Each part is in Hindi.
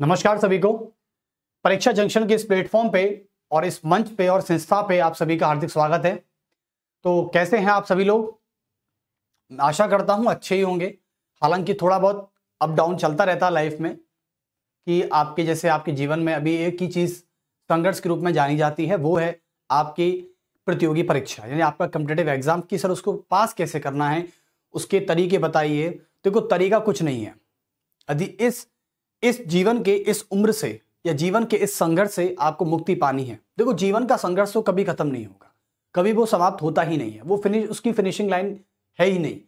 नमस्कार सभी को। परीक्षा जंक्शन के इस प्लेटफॉर्म पे और इस मंच पे और संस्था पे आप सभी का हार्दिक स्वागत है। तो कैसे हैं आप सभी लोग? आशा करता हूं अच्छे ही होंगे। हालांकि थोड़ा बहुत अप डाउन चलता रहता है लाइफ में कि आपके जीवन में अभी एक ही चीज़ संघर्ष के रूप में जानी जाती है, वो है आपकी प्रतियोगी परीक्षा, यानी आपका कॉम्पिटिटिव एग्जाम की। सर उसको पास कैसे करना है, उसके तरीके बताइए। देखो, तरीका कुछ नहीं है। यदि इस जीवन के इस उम्र से या जीवन के इस संघर्ष से आपको मुक्ति पानी है, देखो जीवन का संघर्ष तो कभी खत्म नहीं होगा, कभी वो समाप्त होता ही नहीं है, वो उसकी फिनिशिंग लाइन है ही नहीं।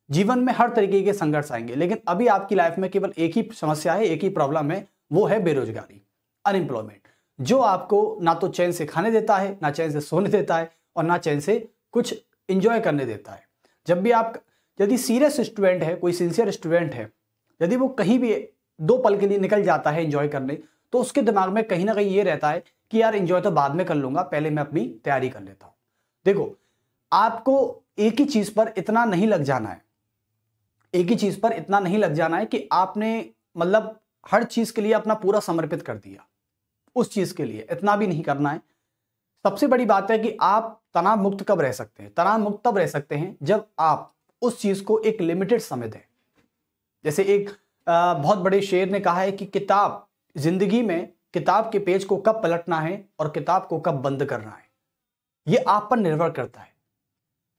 जीवन में हर तरीके के संघर्ष आएंगे, लेकिन अभी आपकी लाइफ में केवल एक ही समस्या है, एक ही प्रॉब्लम है, वो है बेरोजगारी, अनएम्प्लॉयमेंट, जो आपको ना तो चैन से खाने देता है, ना चैन से सोने देता है, और ना चैन से कुछ इंजॉय करने देता है। जब भी यदि सीरियस स्टूडेंट है, कोई सिंसियर स्टूडेंट है, यदि वो कहीं भी 2 पल के लिए निकल जाता है एंजॉय करने, तो उसके दिमाग में कहीं ना कहीं ये रहता है कि यार एंजॉय तो बाद में कर लूंगा, पहले मैं अपनी तैयारी कर लेता हूं। देखो, आपको एक ही चीज पर इतना नहीं लग जाना है, एक ही चीज पर इतना नहीं लग जाना है कि आपने मतलब हर चीज के लिए अपना पूरा समर्पित कर दिया। उस चीज के लिए इतना भी नहीं करना है। सबसे बड़ी बात है कि आप तनाव मुक्त कब रह सकते हैं? तनाव मुक्त तब रह सकते हैं जब आप उस चीज को एक लिमिटेड समय दें। जैसे एक बहुत बड़े शेर ने कहा है कि किताब, जिंदगी में किताब के पेज को कब पलटना है और किताब को कब बंद करना है, यह आप पर निर्भर करता है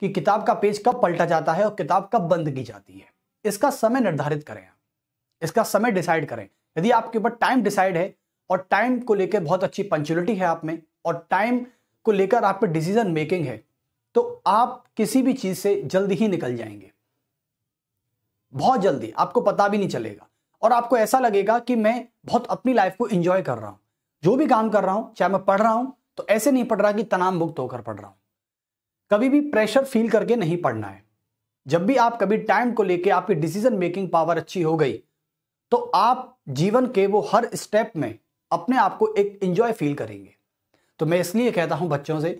कि किताब का पेज कब पलटा जाता है और किताब कब बंद की जाती है। इसका समय निर्धारित करें, आप इसका समय डिसाइड करें। यदि आपके ऊपर टाइम डिसाइड है और टाइम को लेकर बहुत अच्छी पंक्चुअलिटी है आप में, और टाइम को लेकर आप पे डिसीजन मेकिंग है, तो आप किसी भी चीज से जल्दी ही निकल जाएंगे, बहुत जल्दी, आपको पता भी नहीं चलेगा। और आपको ऐसा लगेगा कि मैं बहुत अपनी लाइफ को एंजॉय कर रहा हूं, जो भी काम कर रहा हूं, चाहे मैं पढ़ रहा हूं तो ऐसे नहीं पढ़ रहा कि तनाव मुक्त होकर पढ़ रहा हूं। कभी भी प्रेशर फील करके नहीं पढ़ना है। जब भी आप कभी टाइम को लेके आपकी डिसीजन मेकिंग पावर अच्छी हो गई, तो आप जीवन के वो हर स्टेप में अपने आप को एक एंजॉय फील करेंगे। तो मैं इसलिए कहता हूं बच्चों से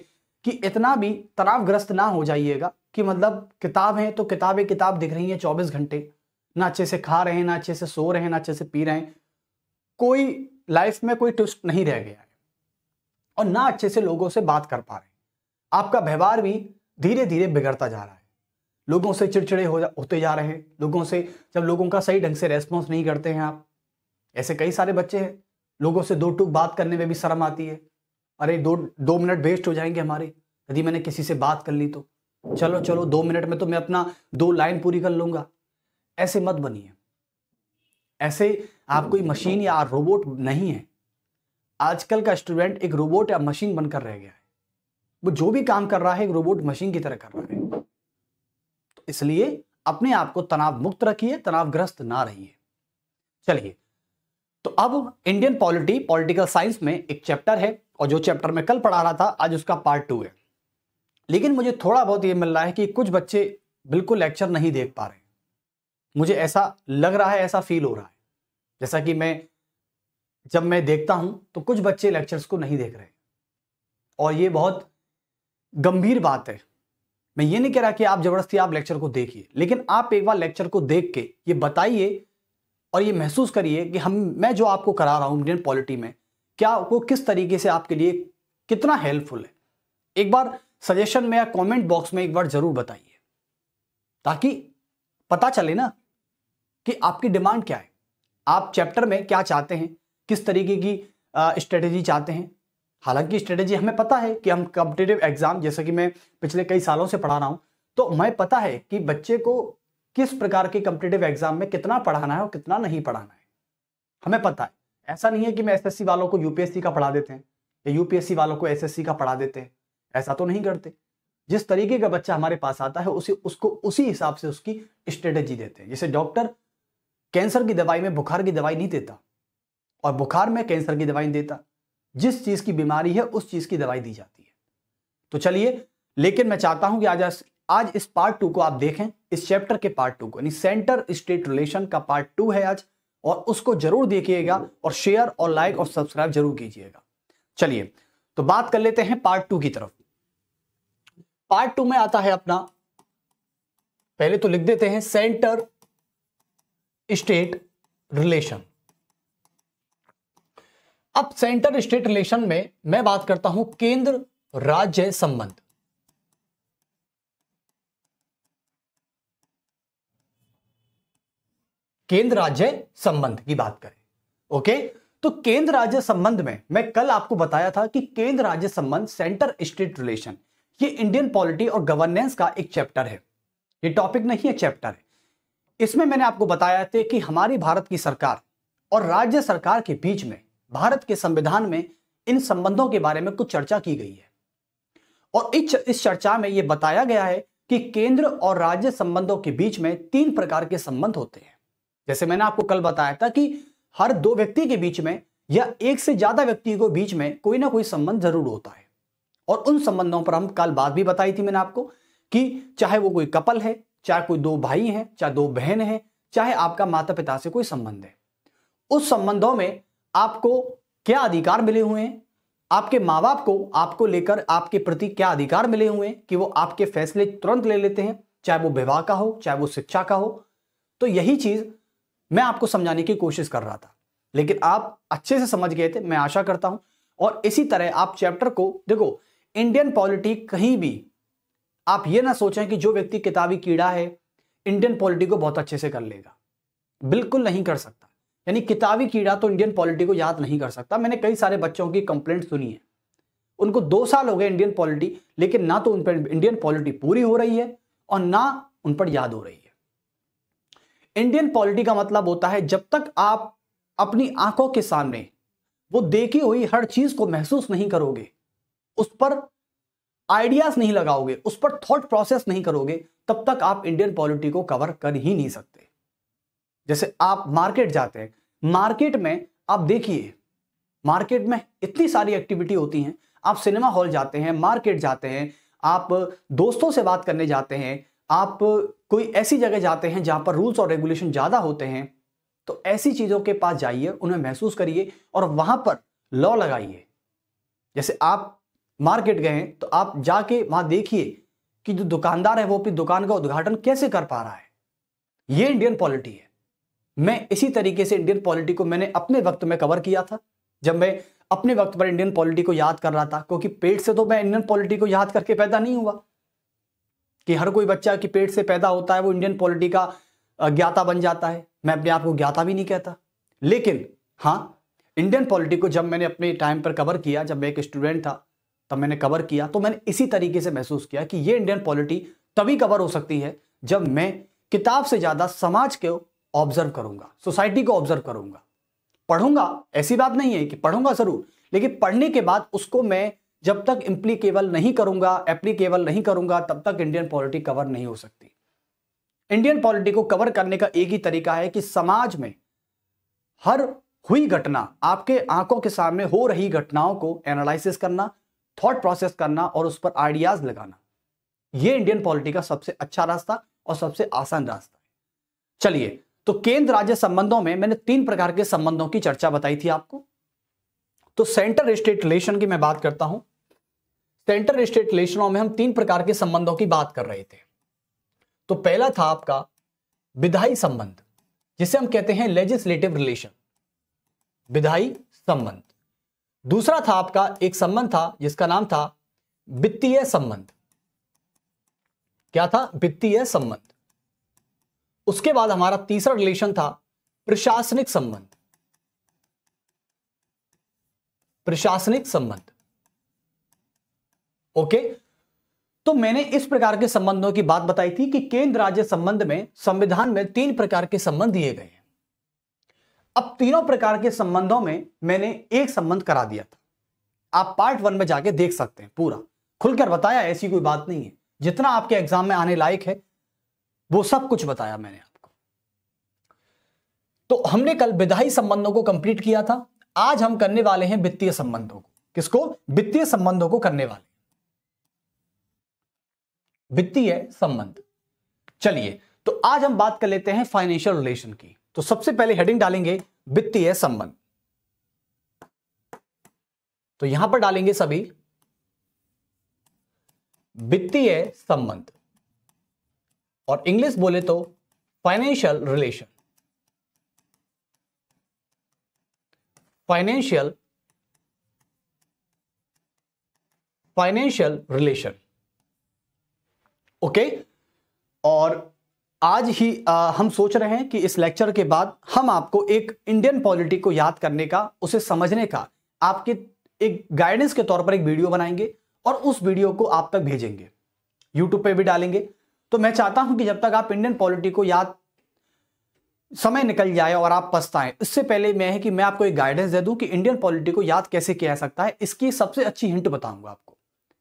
कि इतना भी तनावग्रस्त ना हो जाइएगा कि मतलब किताब है तो किताब दिख रही है 24 घंटे, ना अच्छे से खा रहे हैं, ना अच्छे से सो रहे हैं, ना अच्छे से पी रहे हैं, कोई लाइफ में कोई ट्विस्ट नहीं रह गया है, और ना अच्छे से लोगों से बात कर पा रहे हैं। आपका व्यवहार भी धीरे धीरे बिगड़ता जा रहा है, लोगों से चिड़चिड़े होते जा रहे हैं, जब लोगों का सही ढंग से रेस्पॉन्स नहीं करते हैं आप। ऐसे कई सारे बच्चे हैं, लोगों से 2 टूक बात करने में भी शर्म आती है। अरे 2 मिनट वेस्ट हो जाएंगे हमारे, यदि मैंने किसी से बात कर ली तो चलो 2 मिनट में तो मैं अपना 2 लाइन पूरी कर लूंगा। ऐसे मत बनिए। ऐसे आप कोई मशीन या रोबोट नहीं है। आजकल का स्टूडेंट एक रोबोट या मशीन बनकर रह गया है। वो जो भी काम कर रहा है एक रोबोट मशीन की तरह कर रहा है। तो इसलिए अपने आप को तनाव मुक्त रखिए, तनावग्रस्त ना रहिए। चलिए, तो अब इंडियन पॉलिटिकल साइंस में एक चैप्टर है, और जो चैप्टर मैं कल पढ़ा रहा था आज उसका पार्ट 2 है। लेकिन मुझे थोड़ा बहुत ये मिल रहा है कि कुछ बच्चे बिल्कुल लेक्चर नहीं देख पा रहे। मुझे ऐसा लग रहा है, ऐसा फील हो रहा है, जैसा कि जब मैं देखता हूं तो कुछ बच्चे लेक्चर्स को नहीं देख रहे, और ये बहुत गंभीर बात है। मैं ये नहीं कह रहा कि आप जबरदस्ती आप लेक्चर को देखिए, लेकिन आप एक बार लेक्चर को देख के ये बताइए और ये महसूस करिए कि मैं जो आपको करा रहा हूं इंडियन पॉलिटी में, क्या वो किस तरीके से आपके लिए कितना हेल्पफुल है। एक बार सजेशन में या कमेंट बॉक्स में एक बार जरूर बताइए, ताकि पता चले ना कि आपकी डिमांड क्या है, आप चैप्टर में क्या चाहते हैं, किस तरीके की स्ट्रेटेजी चाहते हैं। हालांकि स्ट्रेटेजी हमें पता है कि हम कॉम्पिटिटिव एग्जाम, जैसे कि मैं पिछले कई सालों से पढ़ा रहा हूं, तो हमें पता है कि बच्चे को किस प्रकार के कॉम्पिटिटिव एग्जाम में कितना पढ़ाना है और कितना नहीं पढ़ाना है, हमें पता है। ऐसा नहीं है कि मैं एसएससी वालों को यूपीएससी का पढ़ा देते हैं या यूपीएससी वालों को एसएससी का पढ़ा देते हैं, ऐसा तो नहीं करते। जिस तरीके का बच्चा हमारे पास आता है उसको उसी हिसाब से उसकी स्ट्रेटेजी देते हैं। जैसे डॉक्टर कैंसर की दवाई में बुखार की दवाई नहीं देता, और बुखार में कैंसर की दवाई नहीं देता, जिस चीज की बीमारी है उस चीज की दवाई दी जाती है। तो चलिए, लेकिन मैं चाहता हूं कि आज इस पार्ट 2 को आप देखें, इस चैप्टर के पार्ट 2 को, यानी सेंटर स्टेट रिलेशन का पार्ट 2 है आज, और उसको जरूर देखिएगा और शेयर और लाइक और सब्सक्राइब जरूर कीजिएगा। चलिए, तो बात कर लेते हैं पार्ट 2 की तरफ। पार्ट 2 में आता है अपना, पहले तो लिख देते हैं सेंटर स्टेट रिलेशन। अब सेंटर स्टेट रिलेशन में मैं बात करता हूं केंद्र राज्य संबंध। केंद्र राज्य संबंध की बात करें, ओके। तो केंद्र राज्य संबंध में मैं कल आपको बताया था कि केंद्र राज्य संबंध सेंटर स्टेट रिलेशन ये इंडियन पॉलिटी और गवर्नेंस का एक चैप्टर है। ये टॉपिक नहीं है, चैप्टर है। इसमें मैंने आपको बताया था कि हमारी भारत की सरकार और राज्य सरकार के बीच में भारत के संविधान में इन संबंधों के बारे में कुछ चर्चा की गई है और इस चर्चा में यह बताया गया है कि केंद्र और राज्य संबंधों के बीच में 3 प्रकार के संबंध होते हैं। जैसे मैंने आपको कल बताया था कि हर 2 व्यक्ति के बीच में या 1 से ज्यादा व्यक्ति के बीच में कोई ना कोई संबंध जरूर होता है और उन संबंधों पर हम कल बात भी बताई थी मैंने आपको कि चाहे वो कोई कपल है, चाहे कोई 2 भाई हैं, चाहे 2 बहन हैं, चाहे आपका माता पिता से कोई संबंध है, उस संबंधों में आपको क्या अधिकार मिले हुए हैं, आपके माँ बाप को आपको लेकर आपके प्रति क्या अधिकार मिले हुए हैं कि वो आपके फैसले तुरंत ले लेते हैं, चाहे वो विवाह का हो, चाहे वो शिक्षा का हो। तो यही चीज मैं आपको समझाने की कोशिश कर रहा था, लेकिन आप अच्छे से समझ गए थे, मैं आशा करता हूं। और इसी तरह आप चैप्टर को देखो, इंडियन पॉलिटी कहीं भी आप ये ना सोचें कि जो व्यक्ति किताबी कीड़ा है इंडियन पॉलिटी को बहुत अच्छे से कर लेगा, बिल्कुल नहीं कर सकता। यानी किताबी कीड़ा तो इंडियन पॉलिटी को याद नहीं कर सकता। मैंने कई सारे बच्चों की कंप्लेंट सुनी है, उनको 2 साल हो गए इंडियन पॉलिटी, लेकिन ना तो उन पर इंडियन पॉलिटी पूरी हो रही है और ना उन पर याद हो रही है। इंडियन पॉलिटी का मतलब होता है जब तक आप अपनी आंखों के सामने वो देखी हुई हर चीज को महसूस नहीं करोगे, उस पर आइडियाज नहीं लगाओगे, उस पर थॉट प्रोसेस नहीं करोगे, तब तक आप इंडियन पॉलिटी को कवर कर ही नहीं सकते। जैसे आप मार्केट जाते हैं, मार्केट में आप देखिए, मार्केट में इतनी सारी एक्टिविटी होती हैं। आप सिनेमा हॉल जाते हैं, मार्केट जाते हैं, आप दोस्तों से बात करने जाते हैं, आप कोई ऐसी जगह जाते हैं जहां पर रूल्स और रेगुलेशन ज्यादा होते हैं। तो ऐसी चीजों के पास जाइए, उन्हें महसूस करिए और वहां पर लॉ लगाइए। जैसे आप मार्केट गए हैं तो आप जाके वहां देखिए कि जो दुकानदार है वो अपनी दुकान का उद्घाटन कैसे कर पा रहा है। ये इंडियन पॉलिटी है। मैं इसी तरीके से इंडियन पॉलिटी को मैंने अपने वक्त में कवर किया था, जब मैं अपने वक्त पर इंडियन पॉलिटी को याद कर रहा था, क्योंकि पेट से तो मैं इंडियन पॉलिटी को याद करके पैदा नहीं हुआ कि हर कोई बच्चा की पेट से पैदा होता है वो इंडियन पॉलिटी का ज्ञाता बन जाता है। मैं अपने आप को ज्ञाता भी नहीं कहता, लेकिन हाँ, इंडियन पॉलिटी को जब मैंने अपने टाइम पर कवर किया, जब मैं एक स्टूडेंट था तब मैंने कवर किया, तो मैंने इसी तरीके से महसूस किया कि ये इंडियन पॉलिटी तभी कवर हो सकती है जब मैं किताब से ज्यादा समाज को ऑब्जर्व करूंगा, सोसाइटी को ऑब्जर्व करूंगा, पढ़ूंगा। ऐसी बात नहीं है कि पढ़ूंगा जरूर, लेकिन पढ़ने के बाद उसको मैं जब तक इम्प्लीकेबल नहीं करूंगा, एप्लीकेबल नहीं करूंगा, तब तक इंडियन पॉलिटी कवर नहीं हो सकती। इंडियन पॉलिटी को कवर करने का एक ही तरीका है कि समाज में हर हुई घटना, आपके आंखों के सामने हो रही घटनाओं को एनालिसिस करना, थॉट प्रोसेस करना और उस पर आइडियाज लगाना। यह इंडियन पॉलिटी का सबसे अच्छा रास्ता और सबसे आसान रास्ता है। चलिए, तो केंद्र राज्य संबंधों में मैंने 3 प्रकार के संबंधों की चर्चा बताई थी आपको। तो सेंटर स्टेट रिलेशन की मैं बात करता हूं। सेंटर स्टेट रिलेशनों में हम 3 प्रकार के संबंधों की बात कर रहे थे। तो पहला था आपका विधायी संबंध, जिसे हम कहते हैं लेजिस्लेटिव रिलेशन, विधायी संबंध। दूसरा था आपका एक संबंध था जिसका नाम था वित्तीय संबंध। क्या था? वित्तीय संबंध। उसके बाद हमारा तीसरा रिलेशन था प्रशासनिक संबंध। प्रशासनिक संबंध, ओके। तो मैंने इस प्रकार के संबंधों की बात बताई थी कि केंद्र राज्य संबंध में संविधान में 3 प्रकार के संबंध दिए गए हैं। अब तीनों प्रकार के संबंधों में मैंने एक संबंध करा दिया था। आप पार्ट 1 में जाके देख सकते हैं, पूरा खुलकर बताया, ऐसी कोई बात नहीं है। जितना आपके एग्जाम में आने लायक है वो सब कुछ बताया मैंने आपको। तो हमने कल विधायी संबंधों को कंप्लीट किया था। आज हम करने वाले हैं वित्तीय संबंधों को। किसको? वित्तीय संबंधों को करने वाले, वित्तीय संबंध। चलिए, तो आज हम बात कर लेते हैं फाइनेंशियल रिलेशन की। तो सबसे पहले हेडिंग डालेंगे वित्तीय संबंध। तो यहां पर डालेंगे सभी वित्तीय संबंध, और इंग्लिश बोले तो financial relation. Financial financial relation. Okay, और आज ही हम सोच रहे हैं कि इस लेक्चर के बाद हम आपको एक इंडियन पॉलिटी को याद करने का, उसे समझने का आपके एक गाइडेंस के तौर पर एक वीडियो बनाएंगे और उस वीडियो को आप तक भेजेंगे, यूट्यूब पे भी डालेंगे। तो मैं चाहता हूं कि जब तक आप इंडियन पॉलिटी को याद, समय निकल जाए और आप पछताएं, इससे पहले मैं आपको एक गाइडेंस दे दूं कि इंडियन पॉलिटी को याद कैसे किया जा सकता है। इसकी सबसे अच्छी हिंट बताऊंगा आपको,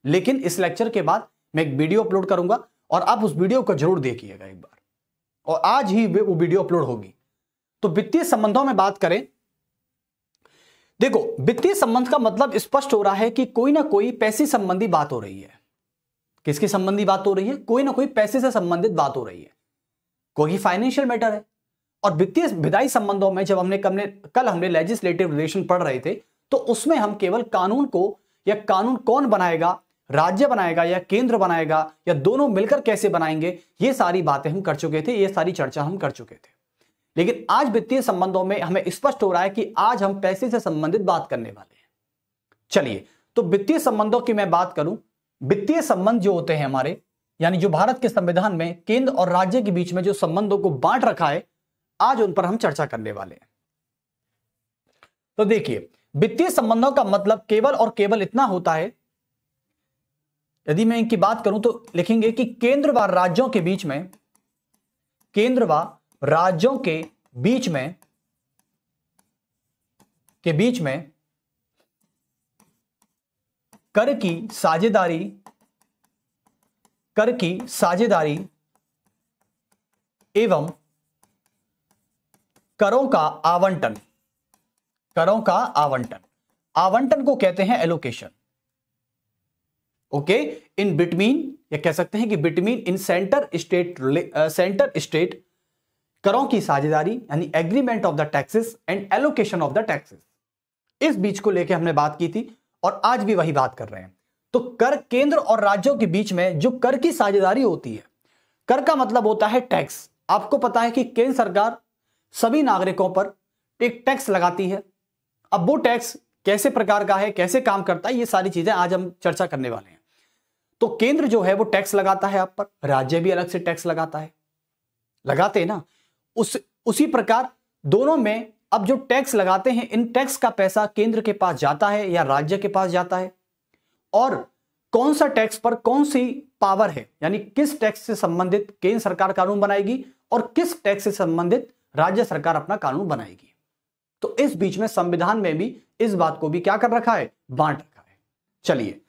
लेकिन इस लेक्चर के बाद मैं एक वीडियो अपलोड करूंगा और आप उस वीडियो को जरूर देखिएगा एक बार, और आज ही वो वीडियो अपलोड होगी। तो वित्तीय संबंधों में बात करें, देखो वित्तीय संबंध का मतलब स्पष्ट हो रहा है कि कोई ना कोई पैसे संबंधी बात हो रही है। किसकी संबंधी बात हो रही है? कोई ना कोई पैसे से संबंधित बात हो रही है, कोई फाइनेंशियल मैटर है। और वित्तीय विधायी संबंधों में जब कल हमने लेजिस्लेटिव रिलेशन पढ़ रहे थे, तो उसमें हम केवल कानून को, या कानून कौन बनाएगा, राज्य बनाएगा या केंद्र बनाएगा या दोनों मिलकर कैसे बनाएंगे, ये सारी बातें हम कर चुके थे, ये सारी चर्चा हम कर चुके थे। लेकिन आज वित्तीय संबंधों में हमें स्पष्ट हो रहा है कि आज हम पैसे से संबंधित बात करने वाले हैं। चलिए, तो वित्तीय संबंधों की मैं बात करूं, वित्तीय संबंध जो होते हैं हमारे, यानी जो भारत के संविधान में केंद्र और राज्य के बीच में जो संबंधों को बांट रखा है, आज उन पर हम चर्चा करने वाले हैं। तो देखिए, वित्तीय संबंधों का मतलब केवल और केवल इतना होता है, यदि मैं इनकी बात करूं तो लिखेंगे कि केंद्र व राज्यों के बीच में, केंद्र व राज्यों के बीच में कर की साझेदारी एवं करों का आवंटन को कहते हैं एलोकेशन। ओके, इन बिटवीन, या कह सकते हैं कि बिटवीन इन सेंटर स्टेट करों की साझेदारी, यानी agreement of the taxes and allocation of the taxes, इस बीच को लेकर हमने बात की थी और आज भी वही बात कर रहे हैं। तो कर, केंद्र और राज्यों के बीच में जो कर की साझेदारी होती है, कर का मतलब होता है टैक्स। आपको पता है कि केंद्र सरकार सभी नागरिकों पर एक टैक्स लगाती है। अब वो टैक्स कैसे प्रकार का है, कैसे काम करता है, ये सारी चीजें आज हम चर्चा करने वाले हैं। तो केंद्र जो है वो टैक्स लगाता है आप पर, राज्य भी अलग से टैक्स लगाता है, लगाते हैं ना। उसी प्रकार दोनों में अब जो टैक्स लगाते हैं, इन टैक्स का पैसा केंद्र के पास जाता है या राज्य के पास जाता है, और कौन सा टैक्स पर कौन सी पावर है, यानी किस टैक्स से संबंधित केंद्र सरकार कानून बनाएगी और किस टैक्स से संबंधित राज्य सरकार अपना कानून बनाएगी। तो इस बीच में संविधान में भी इस बात को भी क्या कर रखा है, बांट रखा है। चलिए,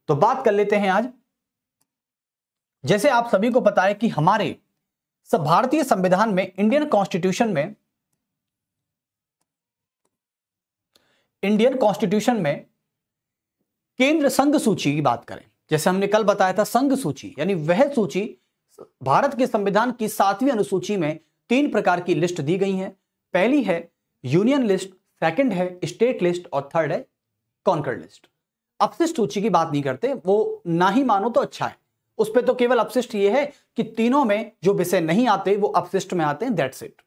तो बात कर लेते हैं आज। जैसे आप सभी को पता है कि हमारे भारतीय संविधान में, इंडियन कॉन्स्टिट्यूशन में केंद्र संघ सूची की बात करें, जैसे हमने कल बताया था, संघ सूची यानी वह सूची, भारत के संविधान की 7वीं अनुसूची में 3 प्रकार की लिस्ट दी गई है। पहली है यूनियन लिस्ट, सेकंड है स्टेट लिस्ट और थर्ड है कॉन्कर्ड लिस्ट। अपशिष्ट सूची की बात नहीं करते, वो ना ही मानो तो अच्छा है, उस पर तो केवल अपशिष्ट ये है कि तीनों में जो विषय नहीं आते वो अपशिष्ट में आते हैं, दैट्स इट।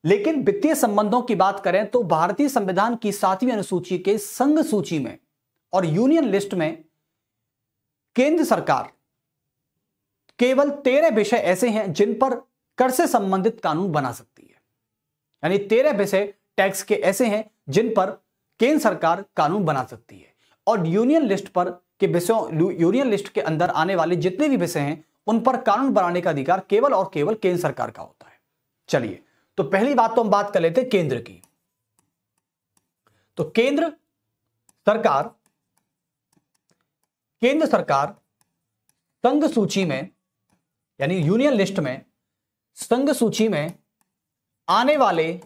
लेकिन वित्तीय संबंधों की बात करें तो भारतीय संविधान की 7वीं अनुसूची के संघ सूची में और यूनियन लिस्ट में केंद्र सरकार केवल 13 विषय ऐसे हैं जिन पर कर से संबंधित कानून बना सकती है, यानी 13 विषय टैक्स के ऐसे हैं जिन पर केंद्र सरकार कानून बना सकती है। और यूनियन लिस्ट पर के विषयों, यूनियन लिस्ट के अंदर आने वाले जितने भी विषय हैं उन पर कानून बनाने का अधिकार केवल और केवल केंद्र सरकार का होता है। चलिए, तो पहली बात तो हम बात कर लेते हैं केंद्र की। तो केंद्र सरकार संघ सूची में, यानी यूनियन लिस्ट में, संघ सूची में आने वाले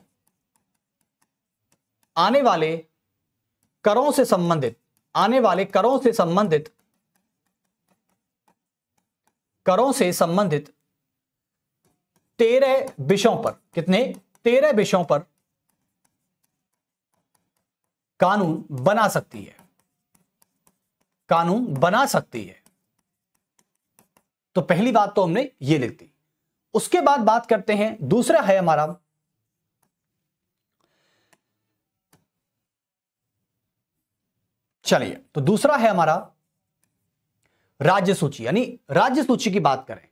करों से संबंधित 13 विषयों पर, कितने, 13 विषयों पर कानून बना सकती है। तो पहली बात तो हमने ये लिख दी। उसके बाद बात करते हैं, दूसरा है हमारा चलिए, तो दूसरा है हमारा राज्य सूची, यानी राज्य सूची की बात करें,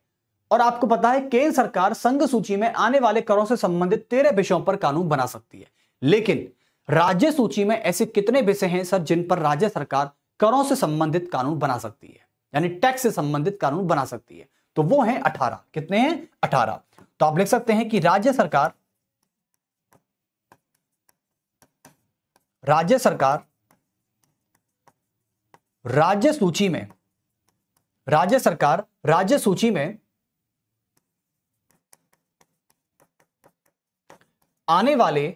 और आपको पता है केंद्र सरकार संघ सूची में आने वाले करों से संबंधित 13 विषयों पर कानून बना सकती है। लेकिन राज्य सूची में ऐसे कितने विषय हैं सर जिन पर राज्य सरकार करों से संबंधित कानून बना सकती है, यानी टैक्स से संबंधित कानून बना सकती है? तो वो हैं 18। कितने हैं? 18। तो आप लिख सकते हैं कि राज्य सरकार राज्य सरकार राज्य सूची में आने वाले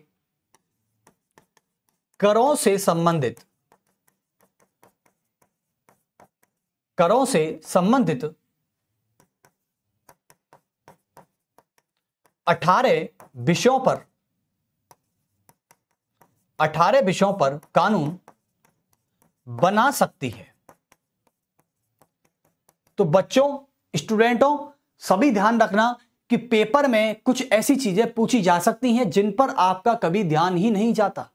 करों से संबंधित 18 विषयों पर कानून बना सकती है। तो बच्चों, स्टूडेंटों, सभी ध्यान रखना कि पेपर में कुछ ऐसी चीजें पूछी जा सकती हैं जिन पर आपका कभी ध्यान ही नहीं जाता,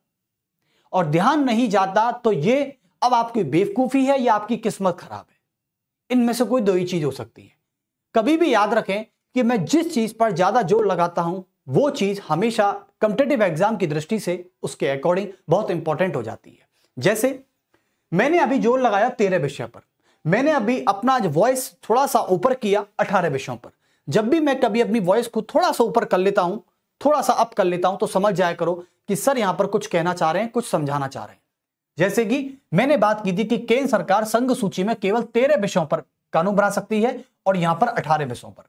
और ध्यान नहीं जाता तो ये अब आपकी बेवकूफी है या आपकी किस्मत खराब है। इनमें से कोई दो ही चीज हो सकती है। कभी भी याद रखें कि मैं जिस चीज पर ज्यादा जोर लगाता हूं वो चीज हमेशा कॉम्पिटिटिव एग्जाम की दृष्टि से उसके अकॉर्डिंग बहुत इंपॉर्टेंट हो जाती है। जैसे मैंने अभी जोर लगाया 13 विषय पर, मैंने अभी अपना वॉइस थोड़ा सा ऊपर किया 18 विषयों पर। जब भी मैं कभी अपनी वॉइस को थोड़ा सा ऊपर कर लेता हूं, थोड़ा सा अप कर लेता हूं, तो समझ जाया करो कि सर यहां पर कुछ कहना चाह रहे हैं, कुछ समझाना चाह रहे हैं। जैसे कि मैंने बात की थी कि केंद्र सरकार संघ सूची में केवल 13 विषयों पर कानून बना सकती है और यहां पर 18 विषयों पर।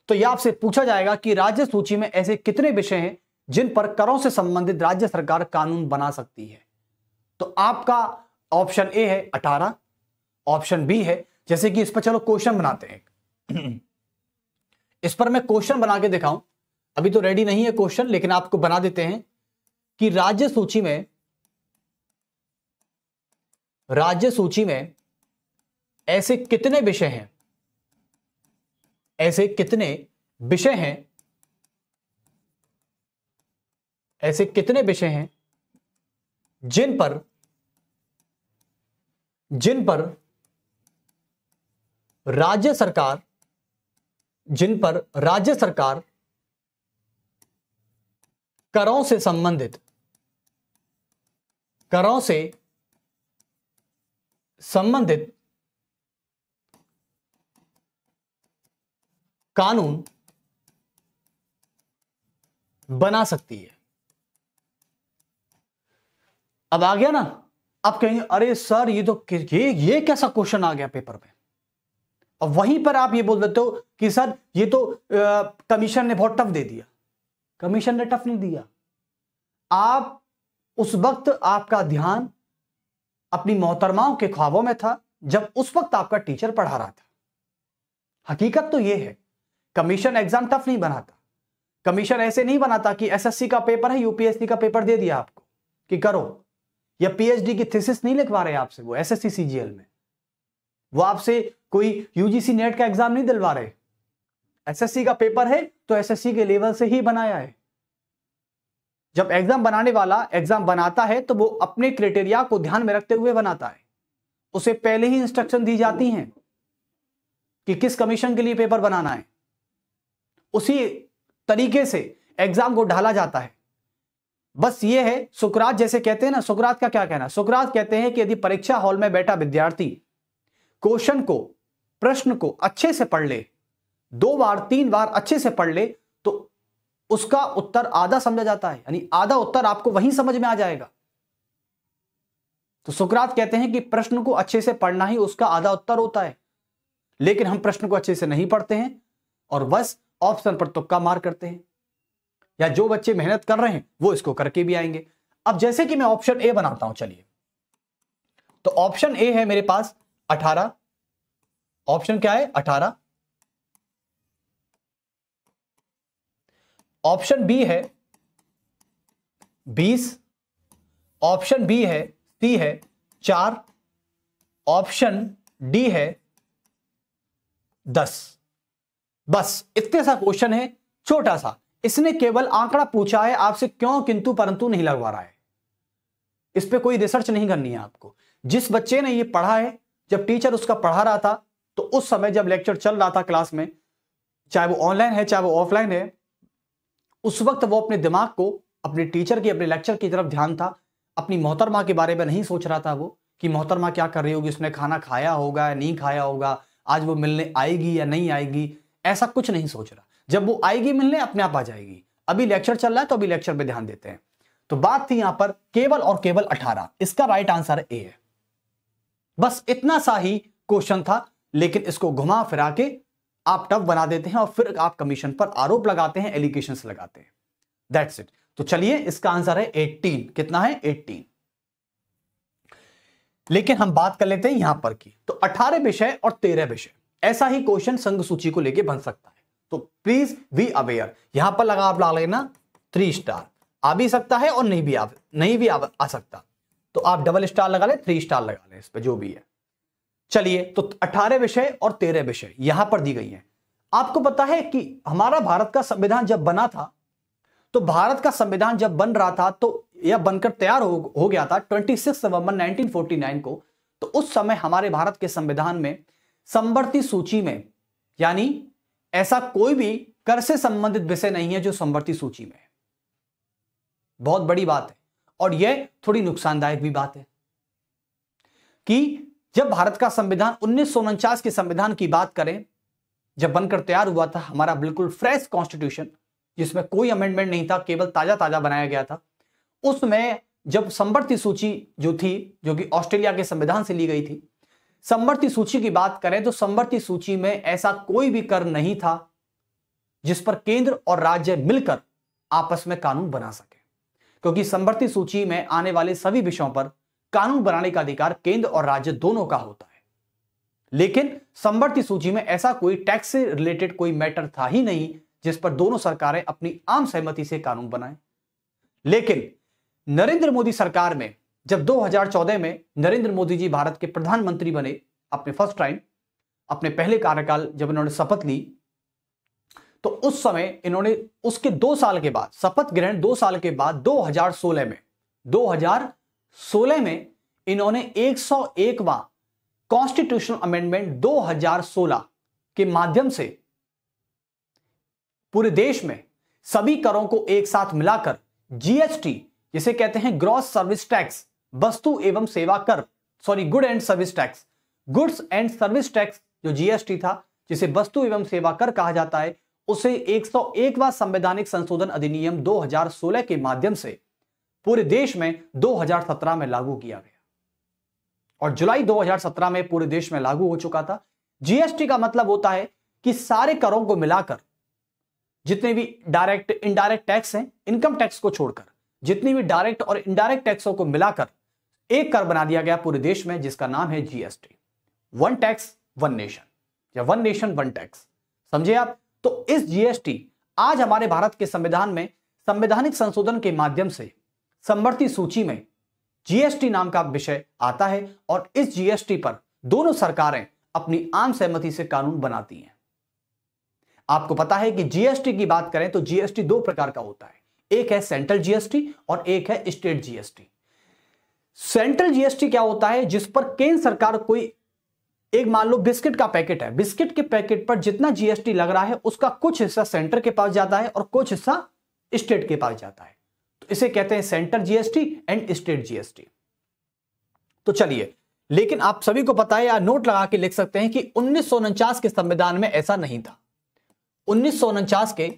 तो यह आपसे पूछा जाएगा कि राज्य सूची में ऐसे कितने विषय हैं जिन पर करों से संबंधित राज्य सरकार कानून बना सकती है? तो आपका ऑप्शन ए है 18, ऑप्शन बी है, जैसे कि इस पर चलो क्वेश्चन बनाते हैं। इस पर मैं क्वेश्चन बना के दिखाऊं, अभी तो रेडी नहीं है क्वेश्चन, लेकिन आपको बना देते हैं कि राज्य सूची में ऐसे कितने विषय हैं, ऐसे कितने विषय हैं जिन पर राज्य सरकार करों से संबंधित कानून बना सकती है। अब आ गया ना? अब कहेंगे अरे सर ये कैसा क्वेश्चन आ गया पेपर में। और वहीं पर आप ये बोल देते हो कि सर ये तो कमीशन ने बहुत टफ दे दिया। कमीशन ने टफ नहीं दिया। आप उस वक्त आपका ध्यान अपनी मोहतरमाओं के ख्वाबों में था जब उस वक्त आपका टीचर पढ़ा रहा था। हकीकत तो यह है, कमीशन एग्जाम टफ नहीं बनाता। कमीशन ऐसे नहीं बनाता कि एसएससी का पेपर है, यूपीएससी का पेपर दे दिया आपको कि करो, या पीएचडी की थीसिस नहीं लिखवा रहे आपसे वो एसएससी सीजीएल में, वो आपसे कोई यूजीसी नेट का एग्जाम नहीं दिलवा रहे। एसएससी का पेपर है तो एसएससी के लेवल से ही बनाया है। जब एग्जाम बनाने वाला एग्जाम बनाता है तो वो अपने क्राइटेरिया को ध्यान में रखते हुए बनाता है। उसे पहले ही इंस्ट्रक्शन दी जाती हैं कि किस कमीशन के लिए पेपर बनाना है। उसी तरीके से एग्जाम को ढाला जाता है। बस ये है, सुकरात जैसे कहते हैं ना, सुकरात का क्या कहना? सुकरात कहते हैं कि यदि परीक्षा हॉल में बैठा विद्यार्थी क्वेश्चन को, प्रश्न को अच्छे से पढ़ ले, 2 बार 3 बार अच्छे से पढ़ ले, तो उसका उत्तर आधा समझा जाता है, यानी आधा उत्तर आपको वहीं समझ में आ जाएगा। तो सुकरात कहते हैं कि प्रश्न को अच्छे से पढ़ना ही उसका आधा उत्तर होता है। लेकिन हम प्रश्न को अच्छे से नहीं पढ़ते हैं और बस ऑप्शन पर तुक्का मार करते हैं, या जो बच्चे मेहनत कर रहे हैं वो इसको करके भी आएंगे। अब जैसे कि मैं ऑप्शन ए बनाता हूं, चलिए, तो ऑप्शन ए है मेरे पास 18। ऑप्शन क्या है? 18। ऑप्शन बी है 20। ऑप्शन बी है, सी है 4। ऑप्शन डी है 10। बस इतने सा क्वेश्चन है, छोटा सा। इसने केवल आंकड़ा पूछा है आपसे, क्यों किंतु परंतु नहीं लगवा रहा है। इस पे कोई रिसर्च नहीं करनी है आपको। जिस बच्चे ने ये पढ़ा है, जब टीचर उसका पढ़ा रहा था, तो उस समय जब लेक्चर चल रहा था क्लास में, चाहे वो ऑनलाइन है चाहे वो ऑफलाइन है, उस वक्त वो अपने दिमाग को अपने टीचर की, अपने लेक्चर की तरफ ध्यान था, अपनी मोहतरमा के बारे में नहीं सोच रहा था वो कि मोहतरमा क्या कर रही होगी, उसने खाना खाया होगा या नहीं खाया होगा, आज वो मिलने आएगी या नहीं आएगी, ऐसा कुछ नहीं सोच रहा। जब वो आएगी मिलने, अपने आप आ जाएगी। अभी लेक्चर चल रहा है तो अभी लेक्चर पे ध्यान देते हैं। तो बात थी यहां पर केवल और केवल 18। इसका राइट आंसर ए है। बस इतना सा ही क्वेश्चन था, लेकिन इसको घुमा फिरा के आप टफ बना देते हैं और फिर आप कमीशन पर आरोप लगाते हैं, एलिगेशंस लगाते हैं। That's it. तो चलिए, इसका आंसर है 18। कितना है? 18। लेकिन हम बात कर लेते हैं यहां पर की, तो 18 विषय और 13 विषय, ऐसा ही क्वेश्चन संघ सूची को लेके बन सकता है। तो प्लीज बी अवेयर। यहां पर लगा आप ला लेना 3 स्टार। आ भी सकता है और नहीं भी आ सकता, तो आप डबल स्टार लगा ले, 3 स्टार लगा ले इस पे, जो भी है। चलिए, तो 18 विषय और 13 विषय यहां पर दी गई हैं। आपको पता है कि हमारा भारत का संविधान जब बना था, तो भारत का संविधान जब बन रहा था, तो यह बनकर तैयार हो गया था 26 नवंबर 1949 को। तो उस समय हमारे भारत के संविधान में समवर्ती सूची में, यानी ऐसा कोई भी कर से संबंधित विषय नहीं है जो समवर्ती सूची में है। बहुत बड़ी बात है, और यह थोड़ी नुकसानदायक भी बात है कि जब भारत का संविधान 1949 के संविधान की बात करें, जब बनकर तैयार हुआ था हमारा बिल्कुल फ्रेश कॉन्स्टिट्यूशन, जिसमें कोई अमेंडमेंट नहीं था, केवल ताजा ताजा बनाया गया था, उसमें जब समवर्ती सूची जो थी, जो कि ऑस्ट्रेलिया के संविधान से ली गई थी, समवर्ती सूची की बात करें तो समवर्ती सूची में ऐसा कोई भी कर नहीं था जिस पर केंद्र और राज्य मिलकर आपस में कानून बना सके, क्योंकि समवर्ती सूची में आने वाले सभी विषयों पर कानून बनाने का अधिकार केंद्र और राज्य दोनों का होता है। लेकिन समवर्ती सूची में ऐसा कोई टैक्स से रिलेटेड कोई मैटर था ही नहीं जिस पर दोनों सरकारें अपनी आम सहमति से कानून बनाएं। लेकिन नरेंद्र मोदी सरकार में, जब 2014 में नरेंद्र मोदी जी भारत के प्रधानमंत्री बने, अपने फर्स्ट टाइम, अपने पहले कार्यकाल जब इन्होंने शपथ ली, तो उस समय इन्होंने उसके 2 साल के बाद, शपथ ग्रहण 2 साल के बाद 2016 में इन्होंने 101वां कॉन्स्टिट्यूशनल अमेंडमेंट 2016 के माध्यम से पूरे देश में सभी करों को एक साथ मिलाकर जीएसटी, जिसे कहते हैं ग्रॉस सर्विस टैक्स, वस्तु एवं सेवा कर, good and service tax, goods and service tax जो जीएसटी था, जिसे वस्तु एवं सेवा कर कहा जाता है, उसे 101वां संवैधानिक संशोधन अधिनियम 2016 के माध्यम से पूरे देश में 2017 में लागू किया गया, और जुलाई 2017 में पूरे देश में लागू हो चुका था। जीएसटी का मतलब होता है कि सारे करों को मिलाकर, जितने भी डायरेक्ट इनडायरेक्ट टैक्स हैं, इनकम टैक्स को छोड़कर, जितनी भी डायरेक्ट और इनडायरेक्ट टैक्सों को मिलाकर एक कर बना दिया गया पूरे देश में, जिसका नाम है GST. One tax one nation, या वन नेशन वन टैक्स, समझे आप? तो इस जीएसटी आज हमारे भारत के संविधान में संवैधानिक संशोधन के माध्यम से समवर्ती सूची में जीएसटी नाम का विषय आता है, और इस जीएसटी पर दोनों सरकारें अपनी आम सहमति से कानून बनाती हैं। आपको पता है कि जीएसटी की बात करें तो जीएसटी 2 प्रकार का होता है, एक है सेंट्रल जीएसटी और एक है स्टेट जीएसटी। सेंट्रल जीएसटी क्या होता है? जिस पर केंद्र सरकार कोई एक, मान लो बिस्किट का पैकेट है, बिस्किट के पैकेट पर जितना जीएसटी लग रहा है उसका कुछ हिस्सा सेंटर के पास जाता है और कुछ हिस्सा स्टेट के पास जाता है, तो इसे कहते हैं central GST and state GST. तो चलिए, लेकिन आप सभी को पता है, या नोट लगा के लिख सकते हैं कि 1949 के संविधान में ऐसा नहीं था। 1949 के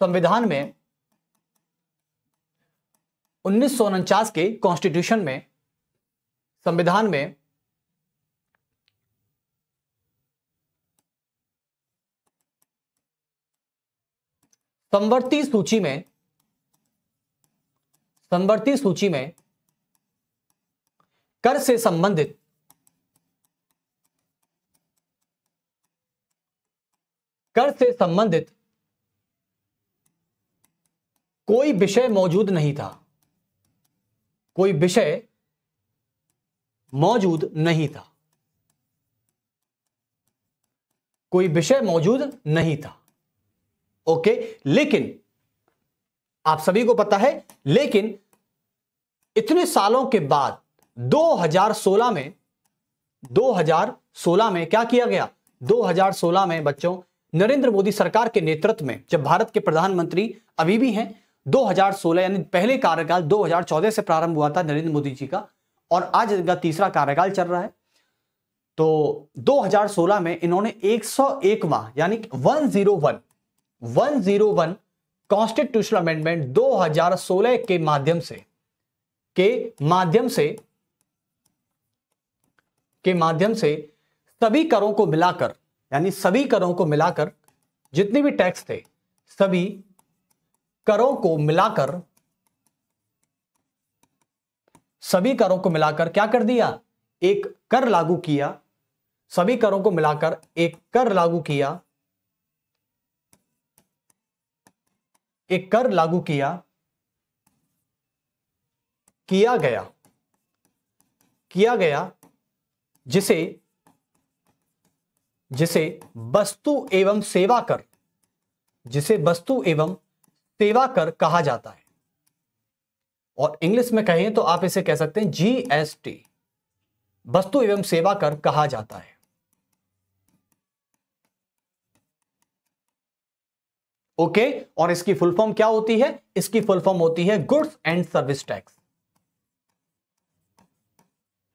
संविधान में, 1949 के कॉन्स्टिट्यूशन में, संविधान में समवर्ती सूची में कर से संबंधित कोई विषय मौजूद नहीं था, कोई विषय मौजूद नहीं था, कोई विषय मौजूद नहीं था। ओके, लेकिन आप सभी को पता है, लेकिन इतने सालों के बाद 2016 में 2016 में क्या किया गया? 2016 में बच्चों नरेंद्र मोदी सरकार के नेतृत्व में, जब भारत के प्रधानमंत्री अभी भी हैं, 2016 यानी पहले कार्यकाल 2014 से प्रारंभ हुआ था नरेंद्र मोदी जी का, और आज इनका तीसरा कार्यकाल चल रहा है। तो 2016 में इन्होंने 101वां यानी 101 कॉन्स्टिट्यूशनल अमेंडमेंट 2016 के माध्यम से सभी करों को मिलाकर, यानी सभी करों को मिलाकर जितने भी टैक्स थे, सभी करों को मिलाकर क्या कर दिया? एक कर लागू किया। सभी करों को मिलाकर एक कर लागू किया, किया गया जिसे वस्तु एवं सेवा कर कहा जाता है, और इंग्लिश में कहें तो आप इसे कह सकते हैं जीएसटी, वस्तु एवं सेवा कर कहा जाता है। ओके, और इसकी फुल फॉर्म क्या होती है? इसकी फुल फॉर्म होती है goods and service tax.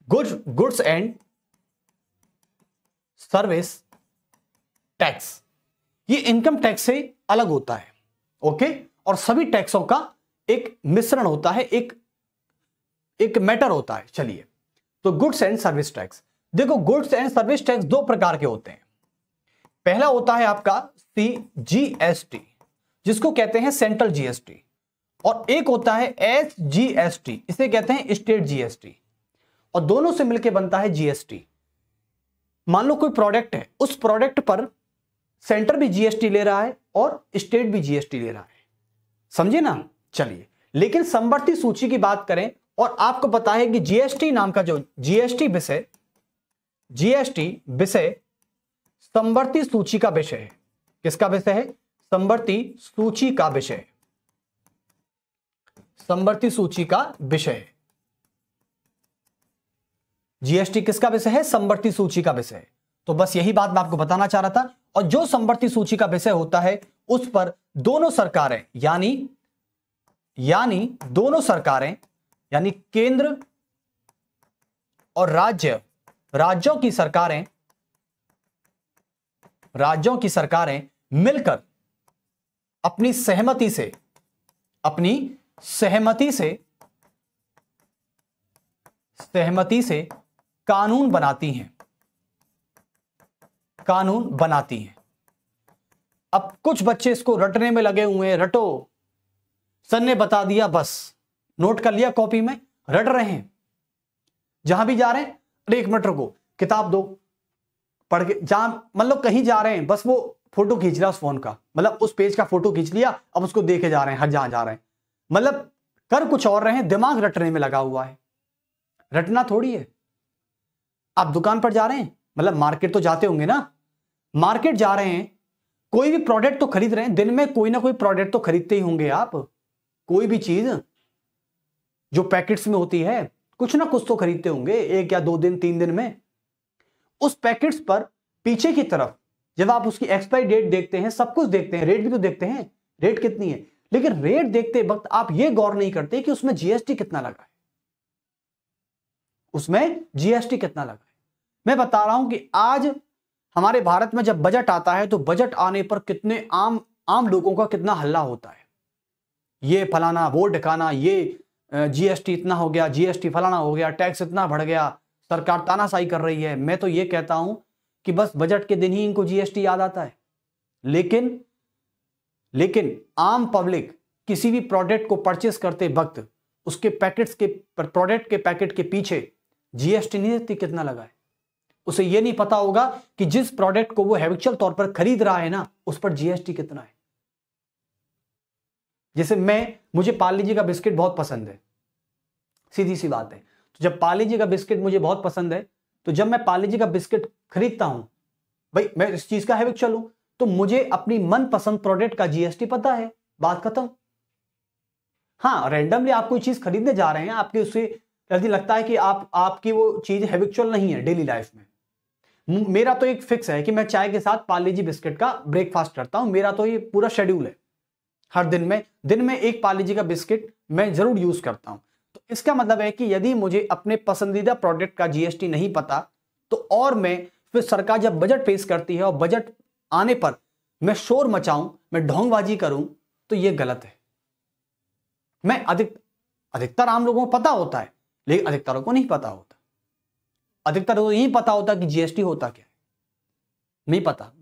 Goods and service tax, ये इनकम टैक्स से अलग होता है। ओके, और सभी टैक्सों का एक मिश्रण होता है, एक मैटर होता है। चलिए, तो गुड्स एंड सर्विस टैक्स, देखो गुड्स एंड सर्विस टैक्स दो प्रकार के होते हैं। पहला होता है आपका CGST, जिसको कहते हैं सेंट्रल जीएसटी, और एक होता है SGST, इसे कहते हैं स्टेट जीएसटी, और दोनों से मिलकर बनता है जीएसटी। मान लो कोई प्रोडक्ट है, उस प्रोडक्ट पर सेंटर भी जीएसटी ले रहा है और स्टेट भी जीएसटी ले रहा है, समझे ना? चलिए, लेकिन समवर्ती सूची की बात करें, और आपको पता है कि जीएसटी नाम का जो जीएसटी विषय समवर्ती सूची का विषय है। किसका विषय है? समवर्ती सूची का विषय, समवर्ती सूची का विषय। जीएसटी किसका विषय है? समवर्ती सूची का विषय। तो बस यही बात मैं आपको बताना चाह रहा था। और जो समवर्ती सूची का विषय होता है, उस पर दोनों सरकारें यानी दोनों सरकारें, यानी केंद्र और राज्यों की सरकारें मिलकर अपनी सहमति से कानून बनाती हैं। अब कुछ बच्चे इसको रटने में लगे हुए हैं, रटो, सर ने बता दिया, बस नोट कर लिया कॉपी में, रट रहे हैं। जहां भी जा रहे हैं, अरे एक मिनट रुको, किताब दो, पढ़ के, जहां मतलब कहीं जा रहे हैं, बस वो फोटो खींच रहा उस फोन का, मतलब उस पेज का फोटो खींच लिया, अब उसको देखे जा रहे हैं हर जहां जा रहे हैं, मतलब कर कुछ और रहे हैं, दिमाग रटने में लगा हुआ है। रटना थोड़ी है। आप दुकान पर जा रहे हैं, मतलब मार्केट तो जाते होंगे ना, मार्केट जा रहे हैं, कोई भी प्रोडक्ट तो खरीद रहे हैं, दिन में कोई ना कोई प्रोडक्ट तो खरीदते ही होंगे आप, कोई भी चीज जो पैकेट्स में होती है, कुछ ना कुछ तो खरीदते होंगे, 1 या 2 दिन 3 दिन में। उस पैकेट्स पर पीछे की तरफ जब आप उसकी एक्सपायरी डेट देखते हैं, सब कुछ देखते हैं, रेट भी तो देखते हैं, रेट कितनी है, लेकिन रेट देखते वक्त आप ये गौर नहीं करते कि उसमें जीएसटी कितना लगा है, उसमें जीएसटी कितना लगा है। मैं बता रहा हूं कि आज हमारे भारत में जब बजट आता है, तो बजट आने पर कितने आम लोगों का कितना हल्ला होता है, ये फलाना, वो ढकाना, ये जीएसटी इतना हो गया, जीएसटी फलाना हो गया, टैक्स इतना बढ़ गया, सरकार तानाशाही कर रही है। मैं तो ये कहता हूं कि बस बजट के दिन ही इनको जीएसटी याद आता है, लेकिन आम पब्लिक किसी भी प्रोडक्ट को परचेस करते वक्त उसके प्रोडक्ट के पैकेट के पीछे जीएसटी नहीं देती कितना लगा है। उसे यह नहीं पता होगा कि जिस प्रोडक्ट को वो हैबिचुअल तौर पर खरीद रहा है ना, उस पर जीएसटी कितना है। जैसे मुझे पार्ले जी का बिस्किट बहुत पसंद है, सीधी सी बात है। तो जब पार्ले जी का बिस्किट मुझे बहुत पसंद है, तो जब मैं पार्ले जी का बिस्किट खरीदता हूं, भाई मैं इस चीज का हैबिचुअल हूं, तो मुझे अपनी मनपसंद प्रोडक्ट का जीएसटी पता है, बात खत्म। हाँ, रैंडमली आप कोई चीज खरीदने जा रहे हैं, आपके उससे यदि लगता है कि आपकी वो चीज हैबिचुअल नहीं है डेली लाइफ में, मेरा तो एक फिक्स है कि मैं चाय के साथ पार्ले जी बिस्किट का ब्रेकफास्ट करता हूं, मेरा तो ये पूरा शेड्यूल है, हर दिन में एक पार्ले जी का बिस्किट मैं जरूर यूज करता हूं। तो इसका मतलब है कि यदि मुझे अपने पसंदीदा प्रोडक्ट का जीएसटी नहीं पता, तो और मैं फिर सरकार जब बजट पेश करती है और बजट आने पर मैं शोर मचाऊं, मैं ढोंगबाजी करूं, तो यह गलत है। मैं अधिकतर आम लोगों को पता होता है, लेकिन अधिकतरों को नहीं पता होता। अधिकतर को यही पता होता कि जीएसटी होता क्या है, नहीं पता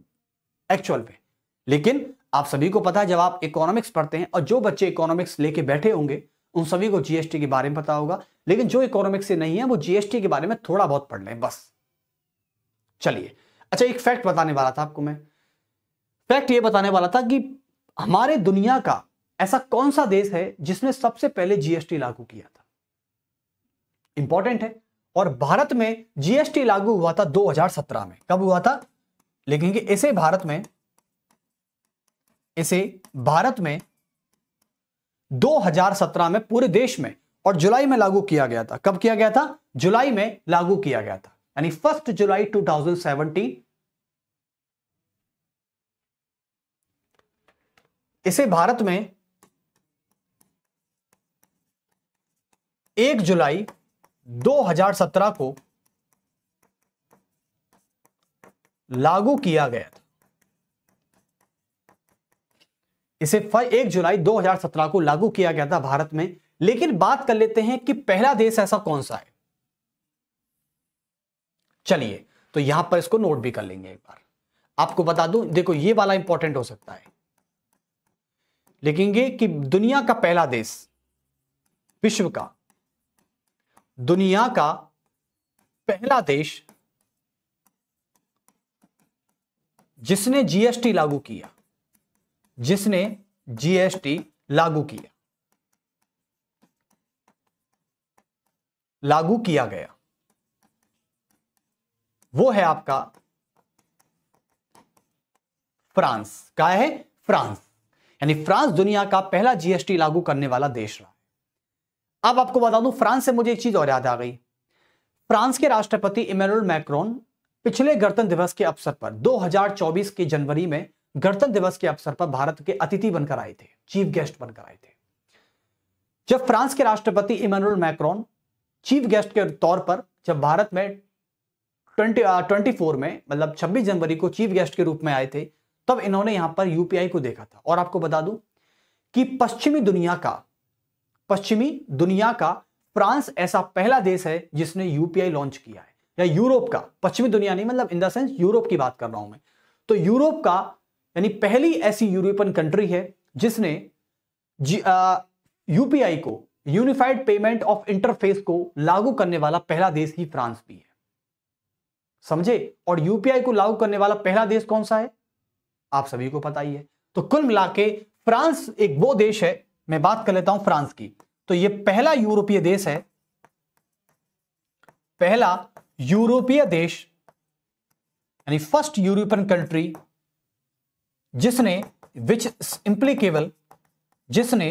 एक्चुअल पे। लेकिन आप सभी को पता है, जब आप इकोनॉमिक्स पढ़ते हैं, और जो बच्चे इकोनॉमिक्स लेके बैठे होंगे उन सभी को जीएसटी के बारे में पता होगा, लेकिन जो इकोनॉमिक्स से नहीं है वो जीएसटी के बारे में थोड़ा बहुत पढ़ लें बस। चलिए, अच्छा एक फैक्ट बताने वाला था आपको मैं। फैक्ट ये बताने वाला था कि हमारे दुनिया का ऐसा कौन सा देश है जिसने सबसे पहले जीएसटी लागू किया था। इंपॉर्टेंट है। और भारत में जीएसटी लागू हुआ था 2017 में। कब हुआ था लिखेंगे, इसे भारत में 2017 में पूरे देश में, और जुलाई में लागू किया गया था। कब किया गया था? जुलाई में लागू किया गया था, यानी 1 जुलाई 2017। इसे भारत में 1 जुलाई 2017 को लागू किया गया था। इसे 1 जुलाई 2017 को लागू किया गया था भारत में। लेकिन बात कर लेते हैं कि पहला देश ऐसा कौन सा है। चलिए, तो यहां पर इसको नोट भी कर लेंगे एक बार। आपको बता दूं, देखो ये वाला इंपॉर्टेंट हो सकता है। लिखेंगे कि दुनिया का पहला देश, विश्व का दुनिया का पहला देश जिसने जीएसटी लागू किया, जिसने जीएसटी लागू किया गया, वो है आपका फ्रांस। क्या है? फ्रांस। यानी फ्रांस दुनिया का पहला जीएसटी लागू करने वाला देश रहा। अब आपको बता दूं, फ्रांस से मुझे एक चीज और याद आ गई। फ्रांस के राष्ट्रपति इमैनुअल मैक्रोन पिछले गणतंत्र दिवस के अवसर पर 2024 के जनवरी में गणतंत्र दिवस के अवसर पर भारत के अतिथि बनकर आए थे, चीफ गेस्ट बनकर आए थे। जब फ्रांस के राष्ट्रपति इमैनुअल मैक्रोन चीफ गेस्ट के तौर पर जब भारत में 24 में, मतलब 26 जनवरी को चीफ गेस्ट के रूप में आए थे, तब इन्होंने यहां पर यूपीआई को देखा था। और आपको बता दूं कि पश्चिमी दुनिया का फ्रांस ऐसा पहला देश है जिसने यूपीआई लॉन्च किया है। या यूरोप का, पश्चिमी दुनिया नहीं, मतलब इन द सेंस यूरोप की बात कर रहा हूं मैं। तो यूरोप का यानी पहली ऐसी यूरोपियन कंट्री है जिसने यूपीआई को, यूनिफाइड पेमेंट ऑफ इंटरफेस को लागू करने वाला पहला देश ही फ्रांस भी है। समझे? और यूपीआई को लागू करने वाला पहला देश कौन सा है आप सभी को पता ही है। तो कुल मिला के फ्रांस एक वो देश है, मैं बात कर लेता हूं फ्रांस की। तो ये पहला यूरोपीय देश है, पहला यूरोपीय देश यानी फर्स्ट यूरोपियन कंट्री जिसने विच इम्प्लीकेबल जिसने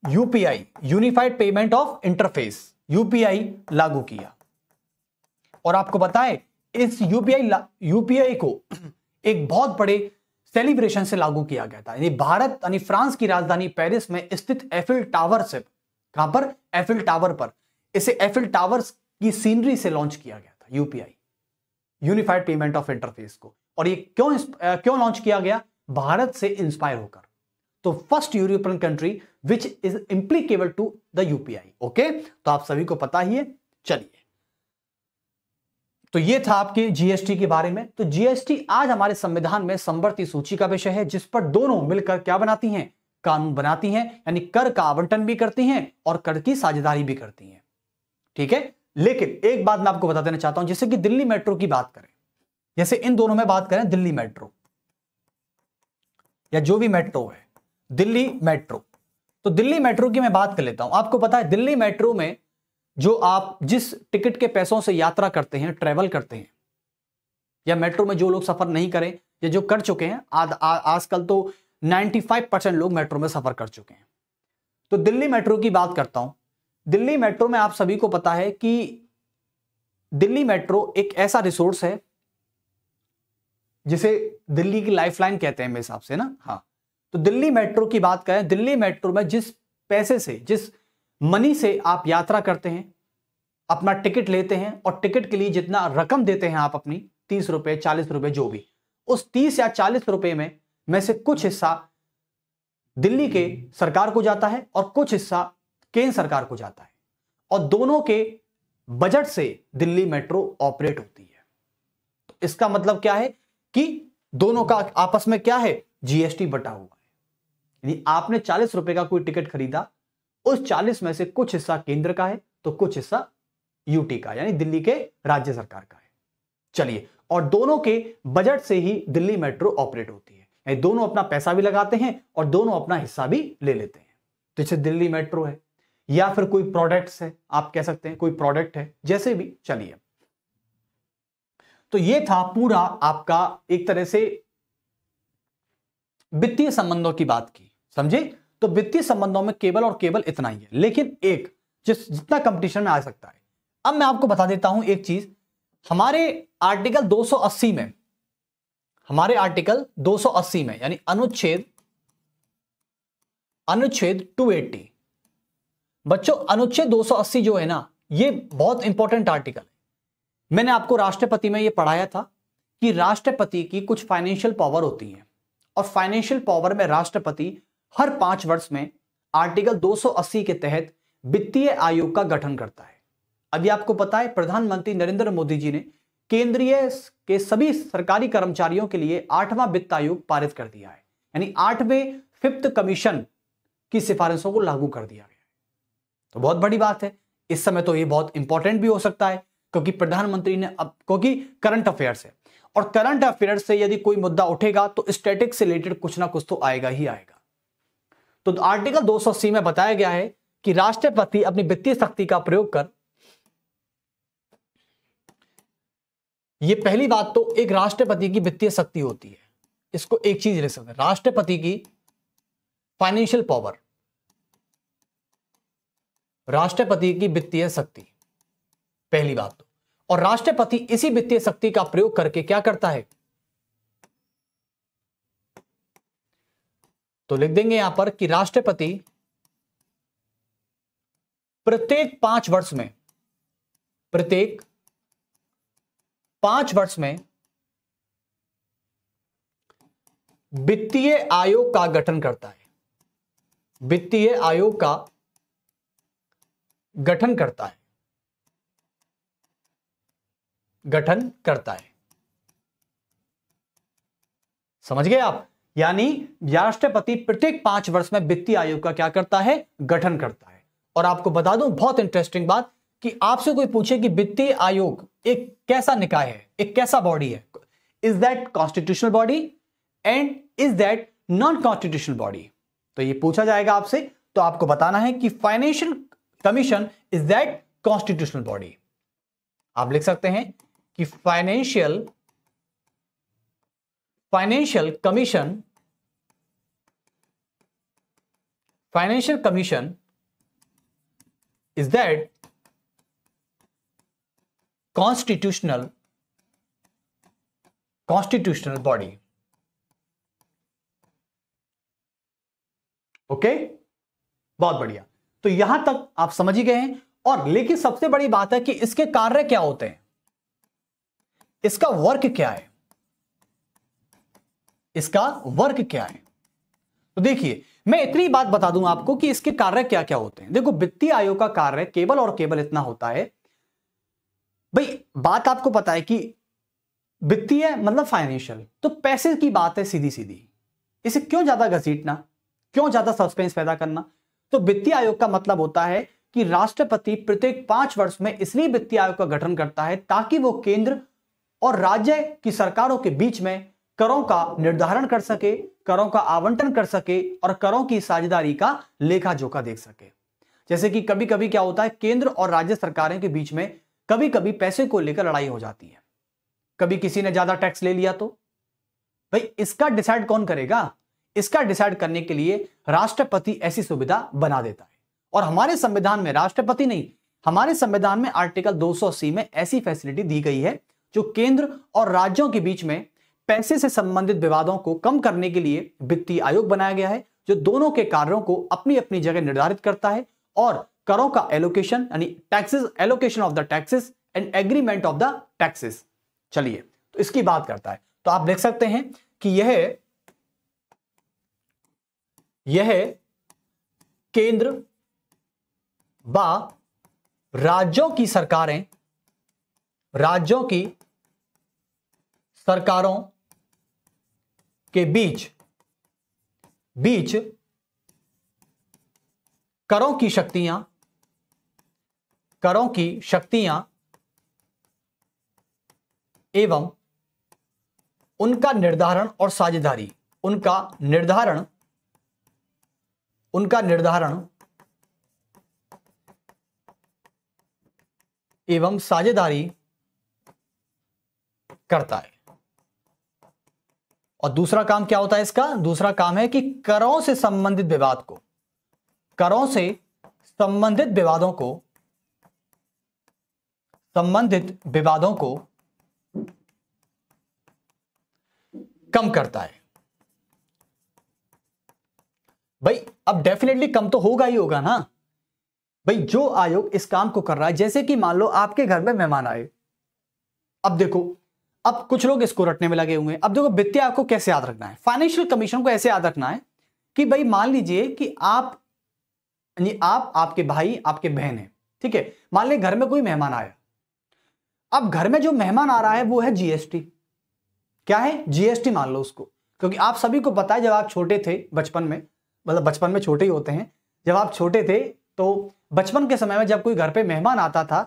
UPI, unified payment of interface, UPI लागू किया। और आपको बताएं, इस यूपीआई को एक बहुत बड़े सेलिब्रेशन से लागू किया गया था। यानी भारत यानी फ्रांस की राजधानी पेरिस में स्थित एफिल टावर से, कहां पर? एफिल टावर पर। इसे एफिल टावर की सीनरी से लॉन्च किया गया था UPI, unified payment of interface को। और ये क्यों लॉन्च किया गया? भारत से इंस्पायर होकर। तो first European country which is implicable to the UPI. Okay, तो आप सभी को पता ही है। चलिए, तो ये था आपके जीएसटी के बारे में। तो जीएसटी आज हमारे संविधान में समवर्ती सूची का विषय है, जिस पर दोनों मिलकर क्या बनाती हैं? कानून बनाती हैं, यानी कर का आवंटन भी करती हैं और कर की साझेदारी भी करती हैं। ठीक है, लेकिन एक बात मैं आपको बता देना चाहता हूं, जैसे कि दिल्ली मेट्रो की बात करें, जैसे इन दोनों में बात करें, दिल्ली मेट्रो या जो भी मेट्रो है, दिल्ली मेट्रो। तो दिल्ली मेट्रो की मैं बात कर लेता हूं। आपको पता है दिल्ली मेट्रो में जो आप जिस टिकट के पैसों से यात्रा करते हैं, ट्रेवल करते हैं, या मेट्रो में जो लोग सफर नहीं करें या जो कर चुके हैं, आजकल तो 95% लोग मेट्रो में सफर कर चुके हैं। तो दिल्ली मेट्रो की बात करता हूं। दिल्ली मेट्रो में आप सभी को पता है कि दिल्ली मेट्रो एक ऐसा रिसोर्स है जिसे दिल्ली की लाइफलाइन कहते हैं मेरे हिसाब से ना। हाँ, तो दिल्ली मेट्रो की बात करें, दिल्ली मेट्रो में जिस पैसे से, जिस मनी से आप यात्रा करते हैं, अपना टिकट लेते हैं और टिकट के लिए जितना रकम देते हैं आप अपनी, 30 रुपए 40 रुपए जो भी, उस 30 या 40 रुपए में से कुछ हिस्सा दिल्ली के सरकार को जाता है और कुछ हिस्सा केंद्र सरकार को जाता है, और दोनों के बजट से दिल्ली मेट्रो ऑपरेट होती है। तो इसका मतलब क्या है कि दोनों का आपस में क्या है, जीएसटी बटा हुआ है। यानी आपने 40 रुपए का कोई टिकट खरीदा, उस 40 में से कुछ हिस्सा केंद्र का है तो कुछ हिस्सा यूटी का, यानी दिल्ली के राज्य सरकार का है। चलिए, और दोनों के बजट से ही दिल्ली मेट्रो ऑपरेट होती है, यानी दोनों अपना पैसा भी लगाते हैं और दोनों अपना हिस्सा भी ले लेते हैं। तो जैसे दिल्ली मेट्रो है या फिर कोई प्रोडक्ट्स है, आप कह सकते हैं कोई प्रोडक्ट है, जैसे भी। चलिए, तो ये था पूरा आपका एक तरह से वित्तीय संबंधों की बात की, समझे। तो वित्तीय संबंधों में केवल और केवल इतना ही है, लेकिन एक जितना कंपटीशन में आ सकता है। अब मैं आपको बता देता हूं एक चीज, हमारे आर्टिकल 280 में, हमारे आर्टिकल 280 में यानी अनुच्छेद 280, बच्चों अनुच्छेद 280 जो है ना, ये बहुत इंपॉर्टेंट आर्टिकल है। मैंने आपको राष्ट्रपति में ये पढ़ाया था कि राष्ट्रपति की कुछ फाइनेंशियल पावर होती है, और फाइनेंशियल पावर में राष्ट्रपति हर 5 वर्ष में आर्टिकल 280 के तहत वित्तीय आयोग का गठन करता है। अभी आपको पता है प्रधानमंत्री नरेंद्र मोदी जी ने केंद्रीय के सभी सरकारी कर्मचारियों के लिए 8वां वित्त आयोग पारित कर दिया है, यानी 8वें 5th कमीशन की सिफारिशों को लागू कर दिया गया है। तो बहुत बड़ी बात है। इस समय तो ये बहुत इंपॉर्टेंट भी हो सकता है, क्योंकि प्रधानमंत्री ने अब, क्योंकि करंट अफेयर्स है, और करंट अफेयर्स से यदि कोई मुद्दा उठेगा तो स्टैटिक्स से रिलेटेड कुछ ना कुछ तो आएगा ही आएगा। तो आर्टिकल 280 में बताया गया है कि राष्ट्रपति अपनी वित्तीय शक्ति का प्रयोग कर, ये पहली बात तो एक राष्ट्रपति की वित्तीय शक्ति होती है, इसको एक चीज लिख सकते हैं, राष्ट्रपति की फाइनेंशियल पावर, राष्ट्रपति की वित्तीय शक्ति, पहली बात तो। और राष्ट्रपति इसी वित्तीय शक्ति का प्रयोग करके क्या करता है, तो लिख देंगे यहां पर कि राष्ट्रपति प्रत्येक 5 वर्ष में, प्रत्येक 5 वर्ष में वित्तीय आयोग का गठन करता है, वित्तीय आयोग का गठन करता है, गठन करता है। समझ गए आप। यानी राष्ट्रपति प्रत्येक 5 वर्ष में वित्तीय आयोग का क्या करता है, गठन करता है। और आपको बता दूं बहुत इंटरेस्टिंग बात कि आपसे कोई पूछे कि वित्तीय आयोग एक कैसा निकाय है, एक कैसा बॉडी है, is that constitutional body and is that non constitutional body, तो ये पूछा जाएगा आपसे। तो आपको बताना है कि financial commission is that constitutional body. आप लिख सकते हैं कि financial commission is that constitutional body. Okay, बहुत बढ़िया। तो यहां तक आप समझ ही गए हैं। और लेकिन सबसे बड़ी बात है कि इसके कार्य क्या होते हैं, इसका वर्क क्या है, इसका वर्क क्या है। तो देखिए, मैं इतनी बात बता दूं आपको कि इसके कार्य क्या क्या होते हैं। देखो, वित्तीय आयोग का कार्य केवल और केवल इतना होता है, भाई बात आपको पता है कि वित्तीय मतलब फाइनेंशियल, तो पैसे की बात है सीधी सीधी। इसे क्यों ज्यादा घसीटना, क्यों ज्यादा सस्पेंस पैदा करना। तो वित्तीय आयोग का मतलब होता है कि राष्ट्रपति प्रत्येक 5 वर्ष में इसलिए वित्तीय आयोग का गठन करता है ताकि वो केंद्र और राज्य की सरकारों के बीच में करों का निर्धारण कर सके, करों का आवंटन कर सके और करों की साझेदारी का लेखा जोखा देख सके। जैसे कि कभी कभी क्या होता है, केंद्र और राज्य सरकारों के बीच में कभी कभी पैसे को लेकर लड़ाई हो जाती है। कभी किसी ने ज्यादा टैक्स ले लिया तो भाई इसका डिसाइड कौन करेगा, इसका डिसाइड करने के लिए राष्ट्रपति ऐसी सुविधा बना देता है। और हमारे संविधान में राष्ट्रपति नहीं, हमारे संविधान में आर्टिकल 280 में ऐसी फैसिलिटी दी गई है जो केंद्र और राज्यों के बीच में पैसे से संबंधित विवादों को कम करने के लिए वित्तीय आयोग बनाया गया है, जो दोनों के कार्यों को अपनी अपनी जगह निर्धारित करता है और करों का एलोकेशन यानी taxes, allocation of the taxes and agreement of the taxes, चलिए तो इसकी बात करता है। तो आप देख सकते हैं कि यह केंद्र व राज्यों की सरकारों के बीच करों की शक्तियां एवं उनका निर्धारण और साझेदारी एवं साझेदारी करता है। और दूसरा काम क्या होता है इसका? दूसरा काम है कि करों से संबंधित विवादों को कम करता है। भाई अब डेफिनेटली कम तो होगा ही होगा ना भाई। जो आयोग इस काम को कर रहा है, जैसे कि मान लो आपके घर में मेहमान आए, अब देखो, अब कुछ लोग इसको रटने में लगे हुए हैं। अब देखो वित्तीय आयोग को कैसे याद रखना है, फाइनेंशियल कमीशन को ऐसे याद रखना है कि भाई मान लीजिए कि आप आपके भाई आपके बहन है, ठीक है। मान लीजिए घर में कोई मेहमान आया। अब घर में जो मेहमान आ रहा है वो है जीएसटी। क्या है? जीएसटी मान लो उसको, क्योंकि आप सभी को पता है जब आप छोटे थे बचपन में, मतलब बचपन में छोटे ही होते हैं, जब आप छोटे थे तो बचपन के समय में जब कोई घर पे मेहमान आता था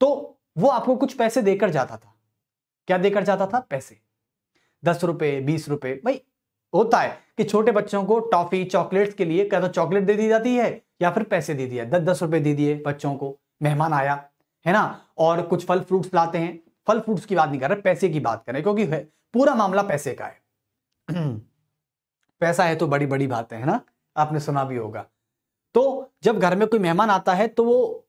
तो वो आपको कुछ पैसे देकर जाता था। क्या देकर जाता था? पैसे, 10 रुपए 20 रुपए। भाई होता है कि छोटे बच्चों को टॉफी चॉकलेट्स के लिए क्या तो चॉकलेट दे दी जाती है या फिर पैसे दे दिए, 10-10 रुपए दे दिए बच्चों को, मेहमान आया है ना। और कुछ फल फ्रूट्स लाते हैं, फल फ्रूट्स की बात नहीं कर रहे, पैसे की बात करें, क्योंकि पूरा मामला पैसे का है। पैसा है तो बड़ी बड़ी बातें है ना, आपने सुना भी होगा। तो जब घर में कोई मेहमान आता है तो वो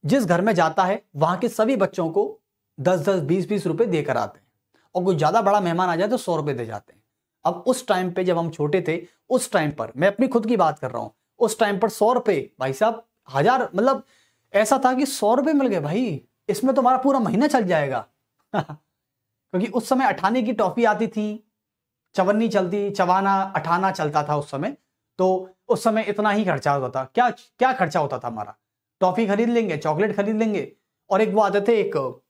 जिस घर में जाता है वहां के सभी बच्चों को 10-10 20-20 रुपए देकर आते हैं, और कोई ज्यादा बड़ा मेहमान आ जाए तो 100 रुपए दे जाते हैं। अब उस टाइम पे जब हम छोटे थे, उस टाइम पर मैं अपनी खुद की बात कर रहा हूं, उस टाइम पर 100 रुपए भाई साहब 1000, मतलब ऐसा था कि 100 रुपए मिल गए भाई, इसमें तो हमारा पूरा महीना चल जाएगा। क्योंकि उस समय 8 आने की टॉफी आती थी, चवन्नी चलती, चवाना 8 आना चलता था उस समय। तो उस समय इतना ही खर्चा होता था। क्या खर्चा होता था हमारा? टॉफी खरीद लेंगे, चॉकलेट खरीद लेंगे, और एक वो आते थे, एक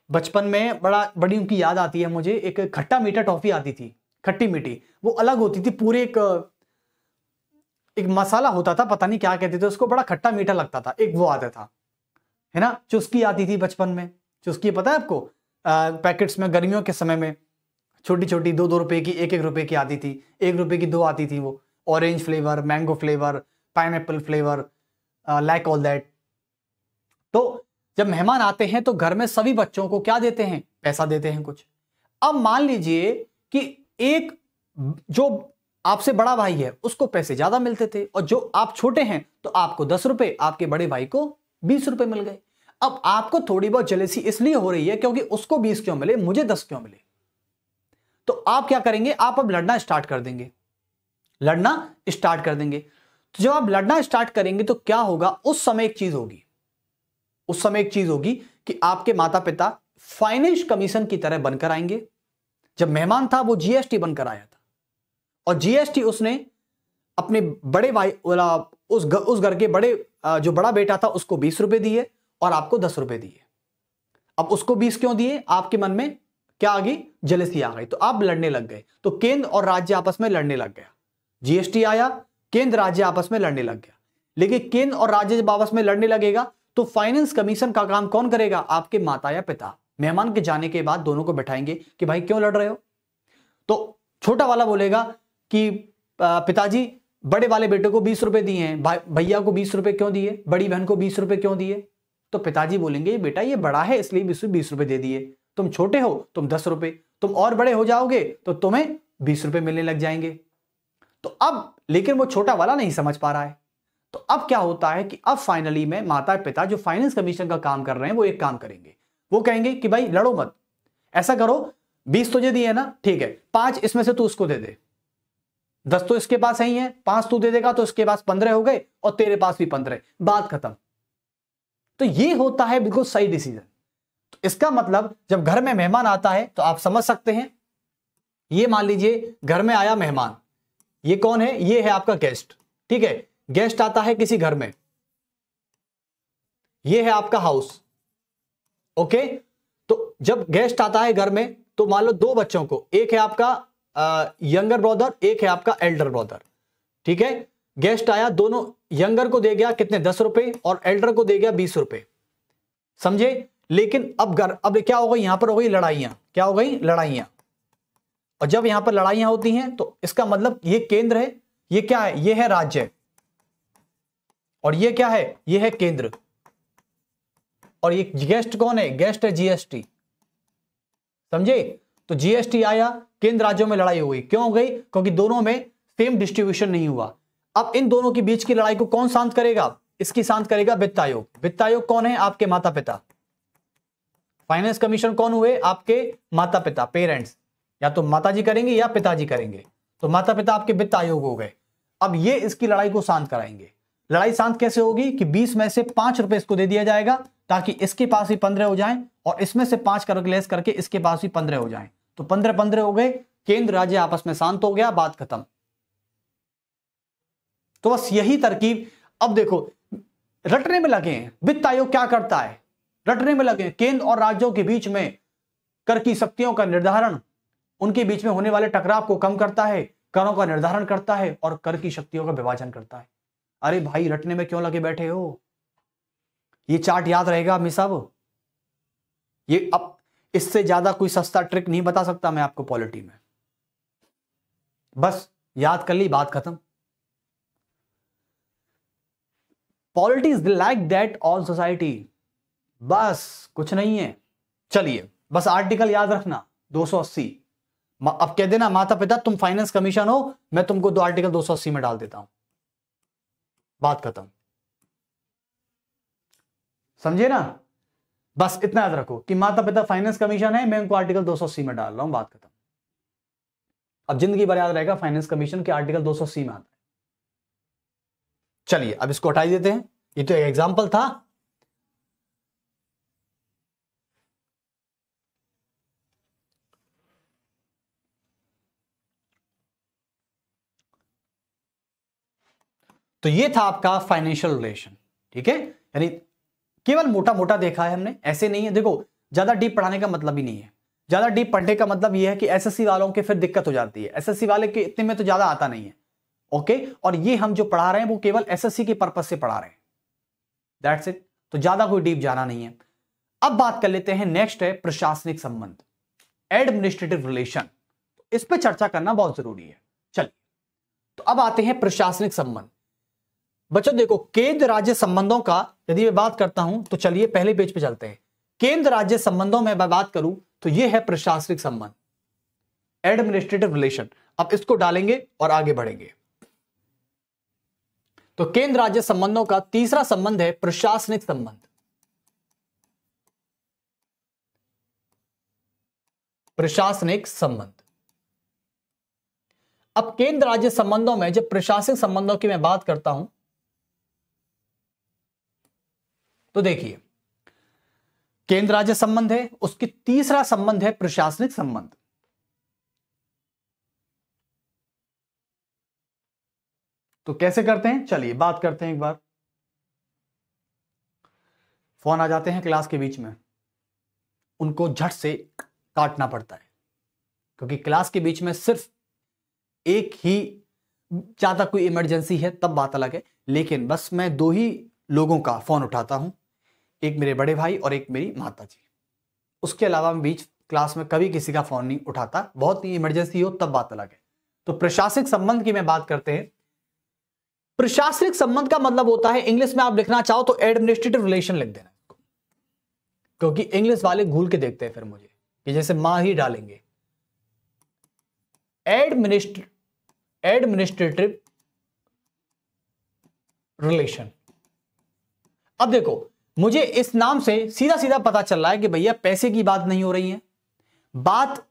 बचपन में बड़ी उनकी याद आती है मुझे, एक खट्टा मीठा टॉफी आती थी, खट्टी मीठी, वो अलग होती थी, पूरे एक मसाला होता था, पता नहीं क्या कहते थे उसको, बड़ा खट्टा मीठा लगता था, एक वो आता था, है ना। चुस्की आती थी बचपन में, चुस्की पता है आपको? पैकेट्स में गर्मियों के समय में छोटी छोटी 2-2 रुपए की, 1-1 रुपए की आती थी, 1 रुपए की 2 आती थी, वो orange flavour, mango flavour, pineapple flavour, like all that. तो जब मेहमान आते हैं तो घर में सभी बच्चों को क्या देते हैं? पैसा देते हैं कुछ। अब मान लीजिए कि एक जो आपसे बड़ा भाई है उसको पैसे ज्यादा मिलते थे, और जो आप छोटे हैं तो आपको 10 रुपए, आपके बड़े भाई को 20 रुपए मिल गए। अब आपको थोड़ी बहुत जेलसी इसलिए हो रही है क्योंकि उसको 20 क्यों मिले, मुझे 10 क्यों मिले। तो आप क्या करेंगे? आप अब लड़ना स्टार्ट कर देंगे, तो जब आप लड़ना स्टार्ट करेंगे तो क्या होगा? उस समय एक चीज होगी कि आपके माता पिता फाइनेंस कमीशन की तरह बनकर आएंगे। जब मेहमान था वो जीएसटी बनकर आया था, और जीएसटी उसने अपने बड़े भाई, उस घर के बड़े जो बड़ा बेटा था उसको 20 रुपए दिए और आपको 10 रुपए दिए। अब उसको 20 क्यों दिए? आपके मन में क्या आ गई? जेलसी आ गई, तो आप लड़ने लग गए। तो केंद्र और राज्य आपस में लड़ने लग गया। जीएसटी आया, केंद्र राज्य आपस में लड़ने लग गया। लेकिन केंद्र और राज्य जब आपस में लड़ने लगेगा तो फाइनेंस कमीशन का काम कौन करेगा? आपके माता या पिता। मेहमान के जाने के बाद दोनों को बैठाएंगे कि भाई क्यों लड़ रहे हो? तो छोटा वाला बोलेगा कि पिताजी बड़े वाले बेटे को 20 रुपए दिए हैं, भैया को 20 रुपए क्यों दिए, बड़ी बहन को 20 रुपए क्यों दिए? तो पिताजी बोलेंगे बेटा ये बड़ा है इसलिए 20 रुपए दे दिए, तुम छोटे हो तुम 10 रुपए, तुम और बड़े हो जाओगे तो तुम्हें ₹20 मिलने लग जाएंगे। तो अब लेकिन वो छोटा वाला नहीं समझ पा रहा है। तो अब क्या होता है कि अब फाइनली में माता पिता जो फाइनेंस कमीशन का काम कर रहे हैं वो एक काम करेंगे, वो कहेंगे कि भाई लड़ो मत, ऐसा करो 20 तुझे दिए ना, ठीक है 5 इसमें से तू उसको दे दे, 10 तो इसके पास ही है, 5 तू दे देगा तो इसके पास 15 हो गए और तेरे पास भी 15, बात खत्म। तो ये होता है बिल्कुल सही डिसीजन। तो इसका मतलब जब घर में मेहमान आता है तो आप समझ सकते हैं, ये मान लीजिए घर में आया मेहमान, ये कौन है, ये है आपका गेस्ट, ठीक है, गेस्ट आता है किसी घर में, ये है आपका हाउस, ओके। तो जब गेस्ट आता है घर में तो मान लो 2 बच्चों को, एक है आपका यंगर ब्रदर, एक है आपका एल्डर ब्रदर, ठीक है। गेस्ट आया, दोनों यंगर को दे गया कितने, 10 रुपए और एल्डर को दे गया 20 रुपए, समझे। लेकिन अब क्या हो गई, यहां पर हो गई लड़ाइयां, क्या हो गई, लड़ाइयां। और जब यहां पर लड़ाइयां होती हैं तो इसका मतलब ये केंद्र है, ये क्या है, ये है राज्य, और ये क्या है, ये है केंद्र। और ये गेस्ट कौन है, गेस्ट है जीएसटी, समझे। तो जीएसटी आया, केंद्र राज्यों में लड़ाई हो गई, क्यों हो गई, क्योंकि दोनों में सेम डिस्ट्रीब्यूशन नहीं हुआ। अब इन दोनों के बीच की लड़ाई को कौन शांत करेगा, इसकी शांत करेगा वित्त आयोग। वित्त आयोग कौन है, आपके माता पिता। फाइनेंस कमीशन कौन हुए, आपके माता पिता, पेरेंट्स, या तो माताजी करेंगे या पिताजी करेंगे, तो माता पिता आपके वित्त आयोग हो गए। अब ये इसकी लड़ाई को शांत कराएंगे। लड़ाई शांत कैसे होगी कि 20 में से 5 रुपए इसको दे दिया जाएगा ताकि इसके पास ही 15 हो जाएं, और इसमें से 5 कैलकुलेट करके इसके पास ही 15 हो जाएं, तो 15 हो गए, केंद्र राज्य आपस में शांत हो गया, बात खत्म। तो बस यही तरकीब। अब देखो रटने में लगे हैं, वित्त आयोग क्या करता है, रटने में लगे, केंद्र और राज्यों के बीच में कर की शक्तियों का निर्धारण, उनके बीच में होने वाले टकराव को कम करता है, करों का निर्धारण करता है और कर की शक्तियों का विभाजन करता है। अरे भाई रटने में क्यों लगे बैठे हो, ये चार्ट याद रहेगा हमें सब। ये अब इससे ज्यादा कोई सस्ता ट्रिक नहीं बता सकता मैं आपको पॉलिटी में, बस याद कर ली, बात खत्म। Polity is like that all society, बस कुछ नहीं है। चलिए बस आर्टिकल याद रखना 280। अब कह देना माता पिता तुम फाइनेंस कमीशन हो, मैं तुमको आर्टिकल 280 में डाल देता हूं, बात खत्म, समझे ना। बस इतना याद रखो कि माता पिता फाइनेंस कमीशन है, मैं उनको आर्टिकल 280 में डाल रहा हूं, बात खत्म। अब जिंदगी भर याद रहेगा फाइनेंस कमीशन के आर्टिकल 280 में आता है। चलिए अब इसको हटाई देते हैं, ये तो एक एग्जाम्पल था। तो ये था आपका फाइनेंशियल रिलेशन, ठीक है, यानी केवल मोटा मोटा देखा है हमने, ऐसे नहीं है। देखो ज्यादा डीप पढ़ाने का मतलब ही नहीं है, ज्यादा डीप पढ़ने का मतलब ये है कि एसएससी वालों के फिर दिक्कत हो जाती है, एसएससी वाले के इतने में तो ज्यादा आता नहीं है, ओके। और ये हम जो पढ़ा रहे हैं वो केवल एसएससी के पर्पज से पढ़ा रहे हैं, दैट्स इट। तो ज्यादा कोई डीप जाना नहीं है। अब बात कर लेते हैं, नेक्स्ट है प्रशासनिक संबंध, एडमिनिस्ट्रेटिव रिलेशन। इस पर चर्चा करना बहुत जरूरी है। चलिए तो अब आते हैं प्रशासनिक संबंध। बच्चों देखो केंद्र राज्य संबंधों का यदि मैं बात करता हूं तो चलिए पहले पेज पे चलते हैं। केंद्र राज्य संबंधों में मैं बात करूं तो यह है प्रशासनिक संबंध, एडमिनिस्ट्रेटिव रिलेशन। अब इसको डालेंगे और आगे बढ़ेंगे। तो केंद्र राज्य संबंधों का तीसरा संबंध है प्रशासनिक संबंध। प्रशासनिक संबंध। अब केंद्र राज्य संबंधों में जब प्रशासनिक संबंधों की मैं बात करता हूं तो देखिए केंद्र राज्य संबंध है, उसकी तीसरा संबंध है प्रशासनिक संबंध। तो कैसे करते हैं, चलिए बात करते हैं एक बार। फोन आ जाते हैं क्लास के बीच में, उनको झट से काटना पड़ता है क्योंकि क्लास के बीच में सिर्फ एक ही, ज्यादा कोई इमरजेंसी है तब बात अलग है, लेकिन बस मैं 2 ही लोगों का फोन उठाता हूं, एक मेरे बड़े भाई और एक मेरी माता जी। उसके अलावा मैं बीच क्लास में कभी किसी का फोन नहीं उठाता, बहुत ही इमरजेंसी हो तब बात अलग है। तो प्रशासनिक संबंध की मैं बात करते हैं। प्रशासनिक संबंध का मतलब होता है, इंग्लिश में आप लिखना चाहो तो एडमिनिस्ट्रेटिव रिलेशन लिख देना, क्योंकि इंग्लिश वाले घूल के देखते हैं फिर मुझे कि जैसे मां ही डालेंगे। Administrative relation. अब देखो, मुझे इस नाम से सीधा सीधा पता चल रहा है कि भैया पैसे की बात नहीं हो रही है, बात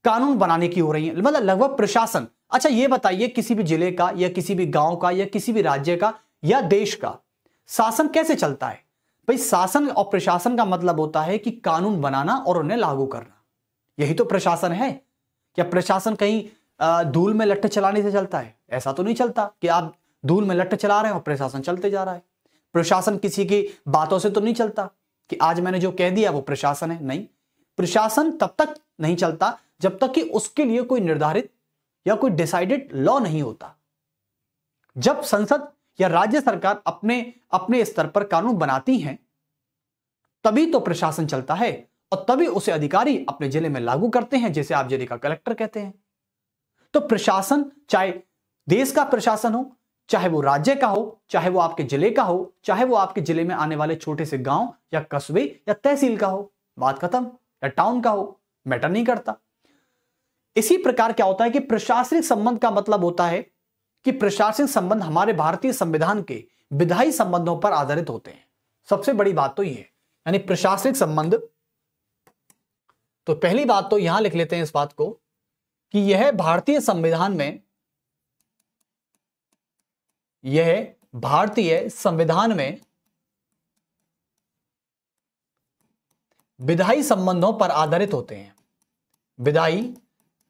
कानून बनाने की हो रही है, मतलब लगभग प्रशासन। अच्छा ये बताइए, किसी भी जिले का या किसी भी गांव का या किसी भी राज्य का या देश का शासन कैसे चलता है? भाई शासन और प्रशासन का मतलब होता है कि कानून बनाना और उन्हें लागू करना, यही तो प्रशासन है। क्या प्रशासन कहीं धूल में लट्ठे चलाने से चलता है? ऐसा तो नहीं चलता कि आप धूल में लट्ठे चला रहे हैं और प्रशासन चलते जा रहा है। प्रशासन किसी की बातों से तो नहीं चलता कि आज मैंने जो कह दिया वो प्रशासन है, नहीं। प्रशासन तब तक नहीं चलता जब तक कि उसके लिए कोई निर्धारित या कोई डिसाइडेड लॉ नहीं होता। जब संसद या राज्य सरकार अपने अपने स्तर पर कानून बनाती हैं, तभी तो प्रशासन चलता है और तभी उसे अधिकारी अपने जिले में लागू करते हैं, जैसे आप जिले का कलेक्टर कहते हैं। तो प्रशासन, चाहे देश का प्रशासन हो, चाहे वो राज्य का हो, चाहे वो आपके जिले का हो, चाहे वो आपके जिले में आने वाले छोटे से गांव या कस्बे या तहसील का हो, बात खत्म, या टाउन का हो, मैटर नहीं करता। इसी प्रकार क्या होता है कि प्रशासनिक संबंध का मतलब होता है कि प्रशासनिक संबंध हमारे भारतीय संविधान के विधायी संबंधों पर आधारित होते हैं। सबसे बड़ी बात तो यह है, यानी प्रशासनिक संबंध। तो पहली बात तो यहां लिख लेते हैं इस बात को कि यह भारतीय संविधान में विधायी संबंधों पर आधारित होते हैं, विधायी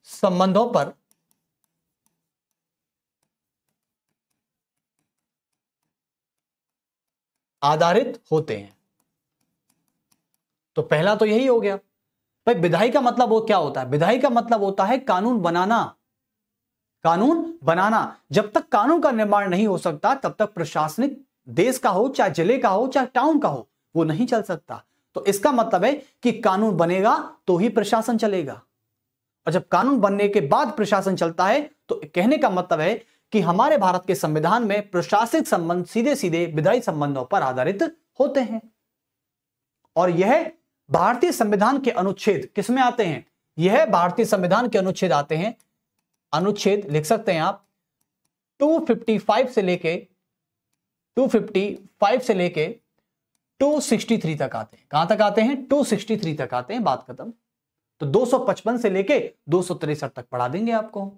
संबंधों पर आधारित होते हैं। तो पहला तो यही हो गया। भाई विधायी का मतलब वो क्या होता है? विधायी का मतलब होता है कानून बनाना। कानून बनाना, जब तक कानून का निर्माण नहीं हो सकता तब तक प्रशासनिक, देश का हो चाहे जिले का हो चाहे टाउन का हो, वो नहीं चल सकता। तो इसका मतलब है कि कानून बनेगा तो ही प्रशासन चलेगा, और जब कानून बनने के बाद प्रशासन चलता है तो कहने का मतलब है कि हमारे भारत के संविधान में प्रशासनिक संबंध सीधे सीधे विधायी संबंधों पर आधारित होते हैं। और यह भारतीय संविधान के अनुच्छेद किसमें आते हैं? यह भारतीय संविधान के अनुच्छेद आते हैं, अनुच्छेद लिख सकते हैं आप 255 से लेके 263 तक आते हैं। कहां तक आते हैं? 263 तक आते हैं, बात खत्म। तो 255 से लेके 263 तक पढ़ा देंगे आपको,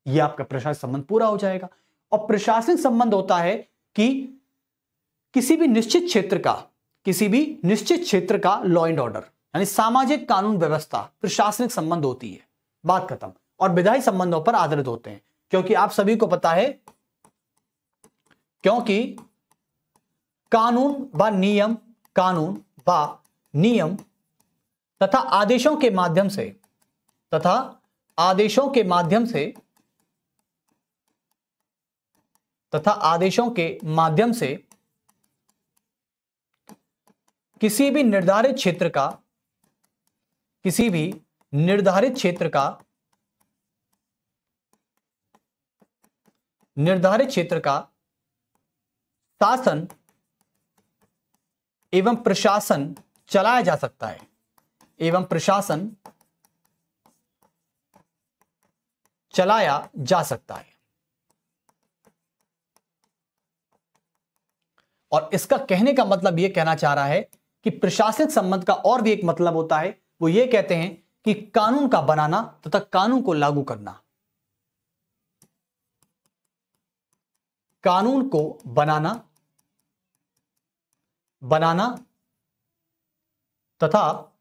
यह आपका प्रशासनिक संबंध पूरा हो जाएगा। और प्रशासनिक संबंध होता है कि किसी भी निश्चित क्षेत्र का लॉ एंड ऑर्डर, यानी सामाजिक कानून व्यवस्था प्रशासनिक संबंध होती है, बात खत्म। और विधायी संबंधों पर आधारित होते हैं, क्योंकि आप सभी को पता है, क्योंकि कानून व नियम तथा आदेशों के माध्यम से किसी भी निर्धारित क्षेत्र का शासन एवं प्रशासन चलाया जा सकता है, और इसका कहने का मतलब यह कहना चाह रहा है कि प्रशासनिक संबंध का और भी एक मतलब होता है, वो ये कहते हैं कि कानून का बनाना तथा कानून को लागू करना। कानून को बनाना तथा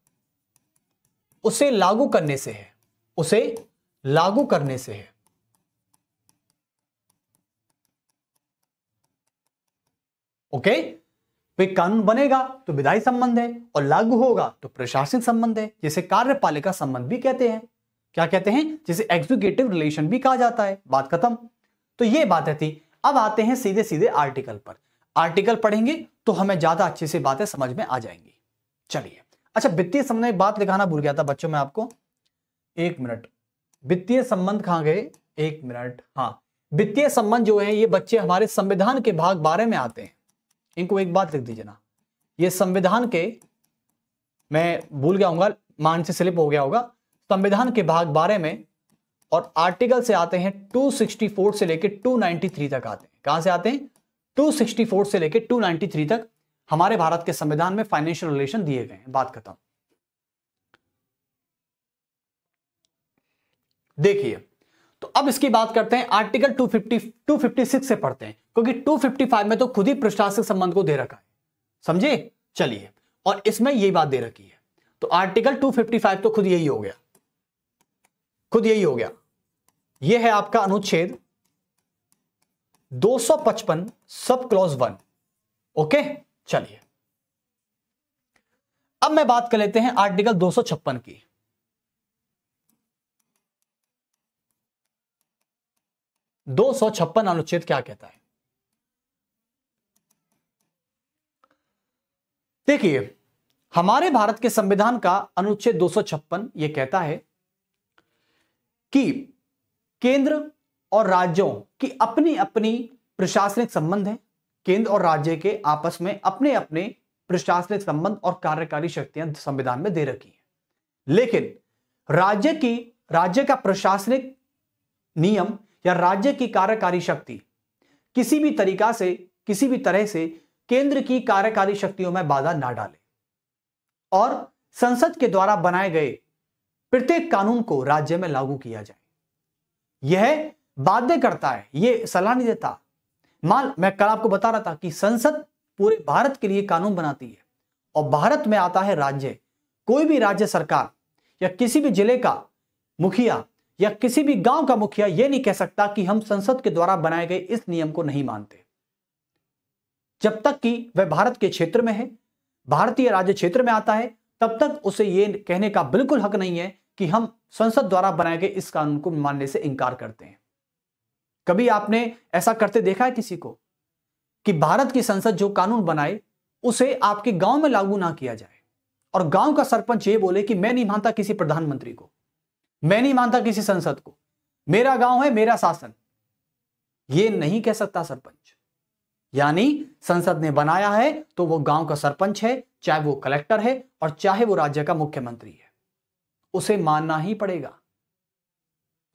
उसे लागू करने से है, ओके। भाई कानून बनेगा तो विधायी संबंध है और लागू होगा तो प्रशासनिक संबंध है, जिसे कार्यपालिका संबंध भी कहते हैं। क्या कहते हैं? जिसे एग्जीक्यूटिव रिलेशन भी कहा जाता है, बात खत्म। तो ये बात थी। अब आते हैं सीधे सीधे आर्टिकल पर। आर्टिकल पढ़ेंगे तो हमें ज्यादा अच्छे से बातें समझ में आ जाएंगी। चलिए, अच्छा वित्तीय संबंध में बात लिखाना भूल गया था बच्चों, मैं आपको 1 मिनट, वित्तीय संबंध कहां गए? 1 मिनट। हाँ, वित्तीय संबंध जो है ये बच्चे हमारे संविधान के भाग 12 में आते हैं। इनको एक बात लिख दीजिए ना, ये संविधान के, मैं भूल गया हूंगा, मान से स्लिप हो गया होगा, संविधान के भाग 12 में और आर्टिकल से आते हैं 264 से लेकर 293 तक आते हैं। कहां से आते हैं? 264 से लेकर 293 तक हमारे भारत के संविधान में फाइनेंशियल रिलेशन दिए गए हैं। बात खत्म। देखिए, तो अब इसकी बात करते हैं आर्टिकल 256 से पढ़ते हैं, क्योंकि 255 में तो खुद ही प्रशासनिक संबंध को दे रखा है, समझे? चलिए, और इसमें यही बात दे रखी है, तो आर्टिकल 255 तो खुद यही हो गया, खुद यही हो गया। यह है आपका अनुच्छेद 255 सब क्लॉज 1। ओके, चलिए अब मैं बात कर लेते हैं आर्टिकल 256 की। दो 256 अनुच्छेद क्या कहता है? देखिए, हमारे भारत के संविधान का अनुच्छेद 256 यह कहता है कि केंद्र और राज्यों की अपनी अपनी प्रशासनिक संबंध है। केंद्र और राज्य के आपस में अपने अपने प्रशासनिक संबंध और कार्यकारी शक्तियां संविधान में दे रखी हैं, लेकिन राज्य का प्रशासनिक नियम या राज्य की कार्यकारी शक्ति किसी भी तरह से केंद्र की कार्यकारी शक्तियों में बाधा ना डाले और संसद के द्वारा बनाए गए प्रत्येक कानून को राज्य में लागू किया जाए। यह बाध्य करता है, यह सलाह नहीं देता। मैं कल आपको बता रहा था कि संसद पूरे भारत के लिए कानून बनाती है और भारत में आता है राज्य। कोई भी राज्य सरकार या किसी भी जिले का मुखिया या किसी भी गांव का मुखिया यह नहीं कह सकता कि हम संसद के द्वारा बनाए गए इस नियम को नहीं मानते, जब तक कि वह भारत के क्षेत्र में है, भारतीय राज्य क्षेत्र में आता है, तब तक उसे यह कहने का बिल्कुल हक नहीं है कि हम संसद द्वारा बनाए गए इस कानून को मानने से इंकार करते हैं। कभी आपने ऐसा करते देखा है किसी को कि भारत की संसद जो कानून बनाए उसे आपके गांव में लागू ना किया जाए और गांव का सरपंच ये बोले कि मैं नहीं मानता किसी प्रधानमंत्री को, मैं नहीं मानता किसी संसद को, मेरा गांव है मेरा शासन? ये नहीं कह सकता सरपंच। यानी संसद ने बनाया है तो वो गांव का सरपंच है, चाहे वो कलेक्टर है और चाहे वो राज्य का मुख्यमंत्री है, उसे मानना ही पड़ेगा।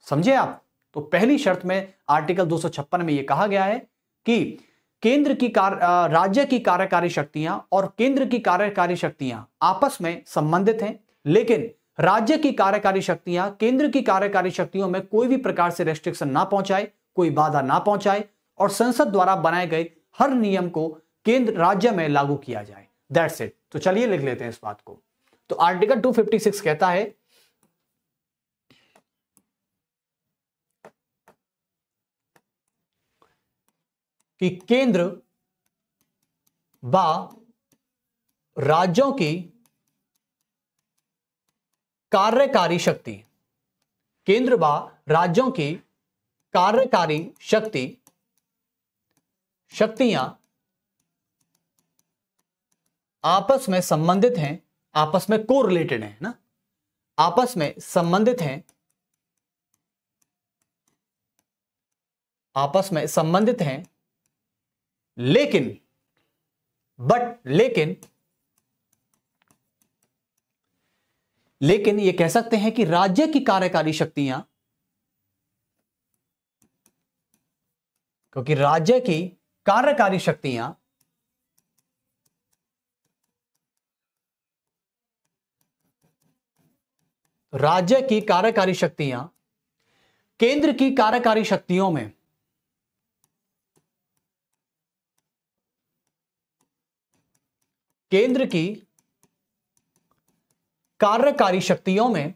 समझे आप? तो पहली शर्त में आर्टिकल 256 में यह कहा गया है कि राज्य की कार्यकारी शक्तियां और केंद्र की कार्यकारी शक्तियां आपस में संबंधित हैं, लेकिन राज्य की कार्यकारी शक्तियां केंद्र की कार्यकारी शक्तियों में कोई भी प्रकार से रेस्ट्रिक्शन ना पहुंचाए, कोई बाधा ना पहुंचाए और संसद द्वारा बनाए गए हर नियम को केंद्र राज्य में लागू किया जाए। That's it. तो चलिए लिख लेते हैं इस बात को। तो आर्टिकल 256 कहता है कि केंद्र व राज्यों की कार्यकारी शक्ति, केंद्र व राज्यों की कार्यकारी शक्तियां आपस में संबंधित हैं, आपस में कोरिलेटेड हैं ना, आपस में संबंधित हैं, आपस में संबंधित हैं, लेकिन ये कह सकते हैं कि राज्य की कार्यकारी शक्तियां, क्योंकि राज्य की कार्यकारी शक्तियां केंद्र की कार्यकारी शक्तियों में केंद्र की कार्यकारी शक्तियों में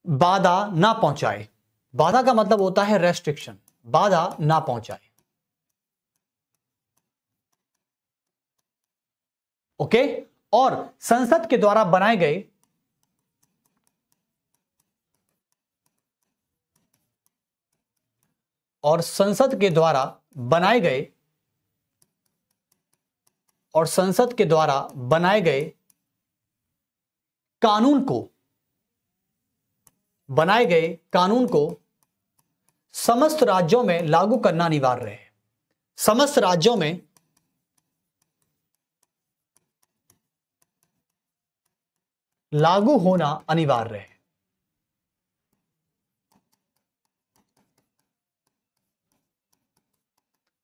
बाधा ना पहुंचाए। बाधा का मतलब होता है रेस्ट्रिक्शन, बाधा ना पहुंचाए। ओके, और संसद के द्वारा बनाए गए कानून को समस्त राज्यों में लागू करना अनिवार्य है। समस्त राज्यों में लागू होना अनिवार्य है।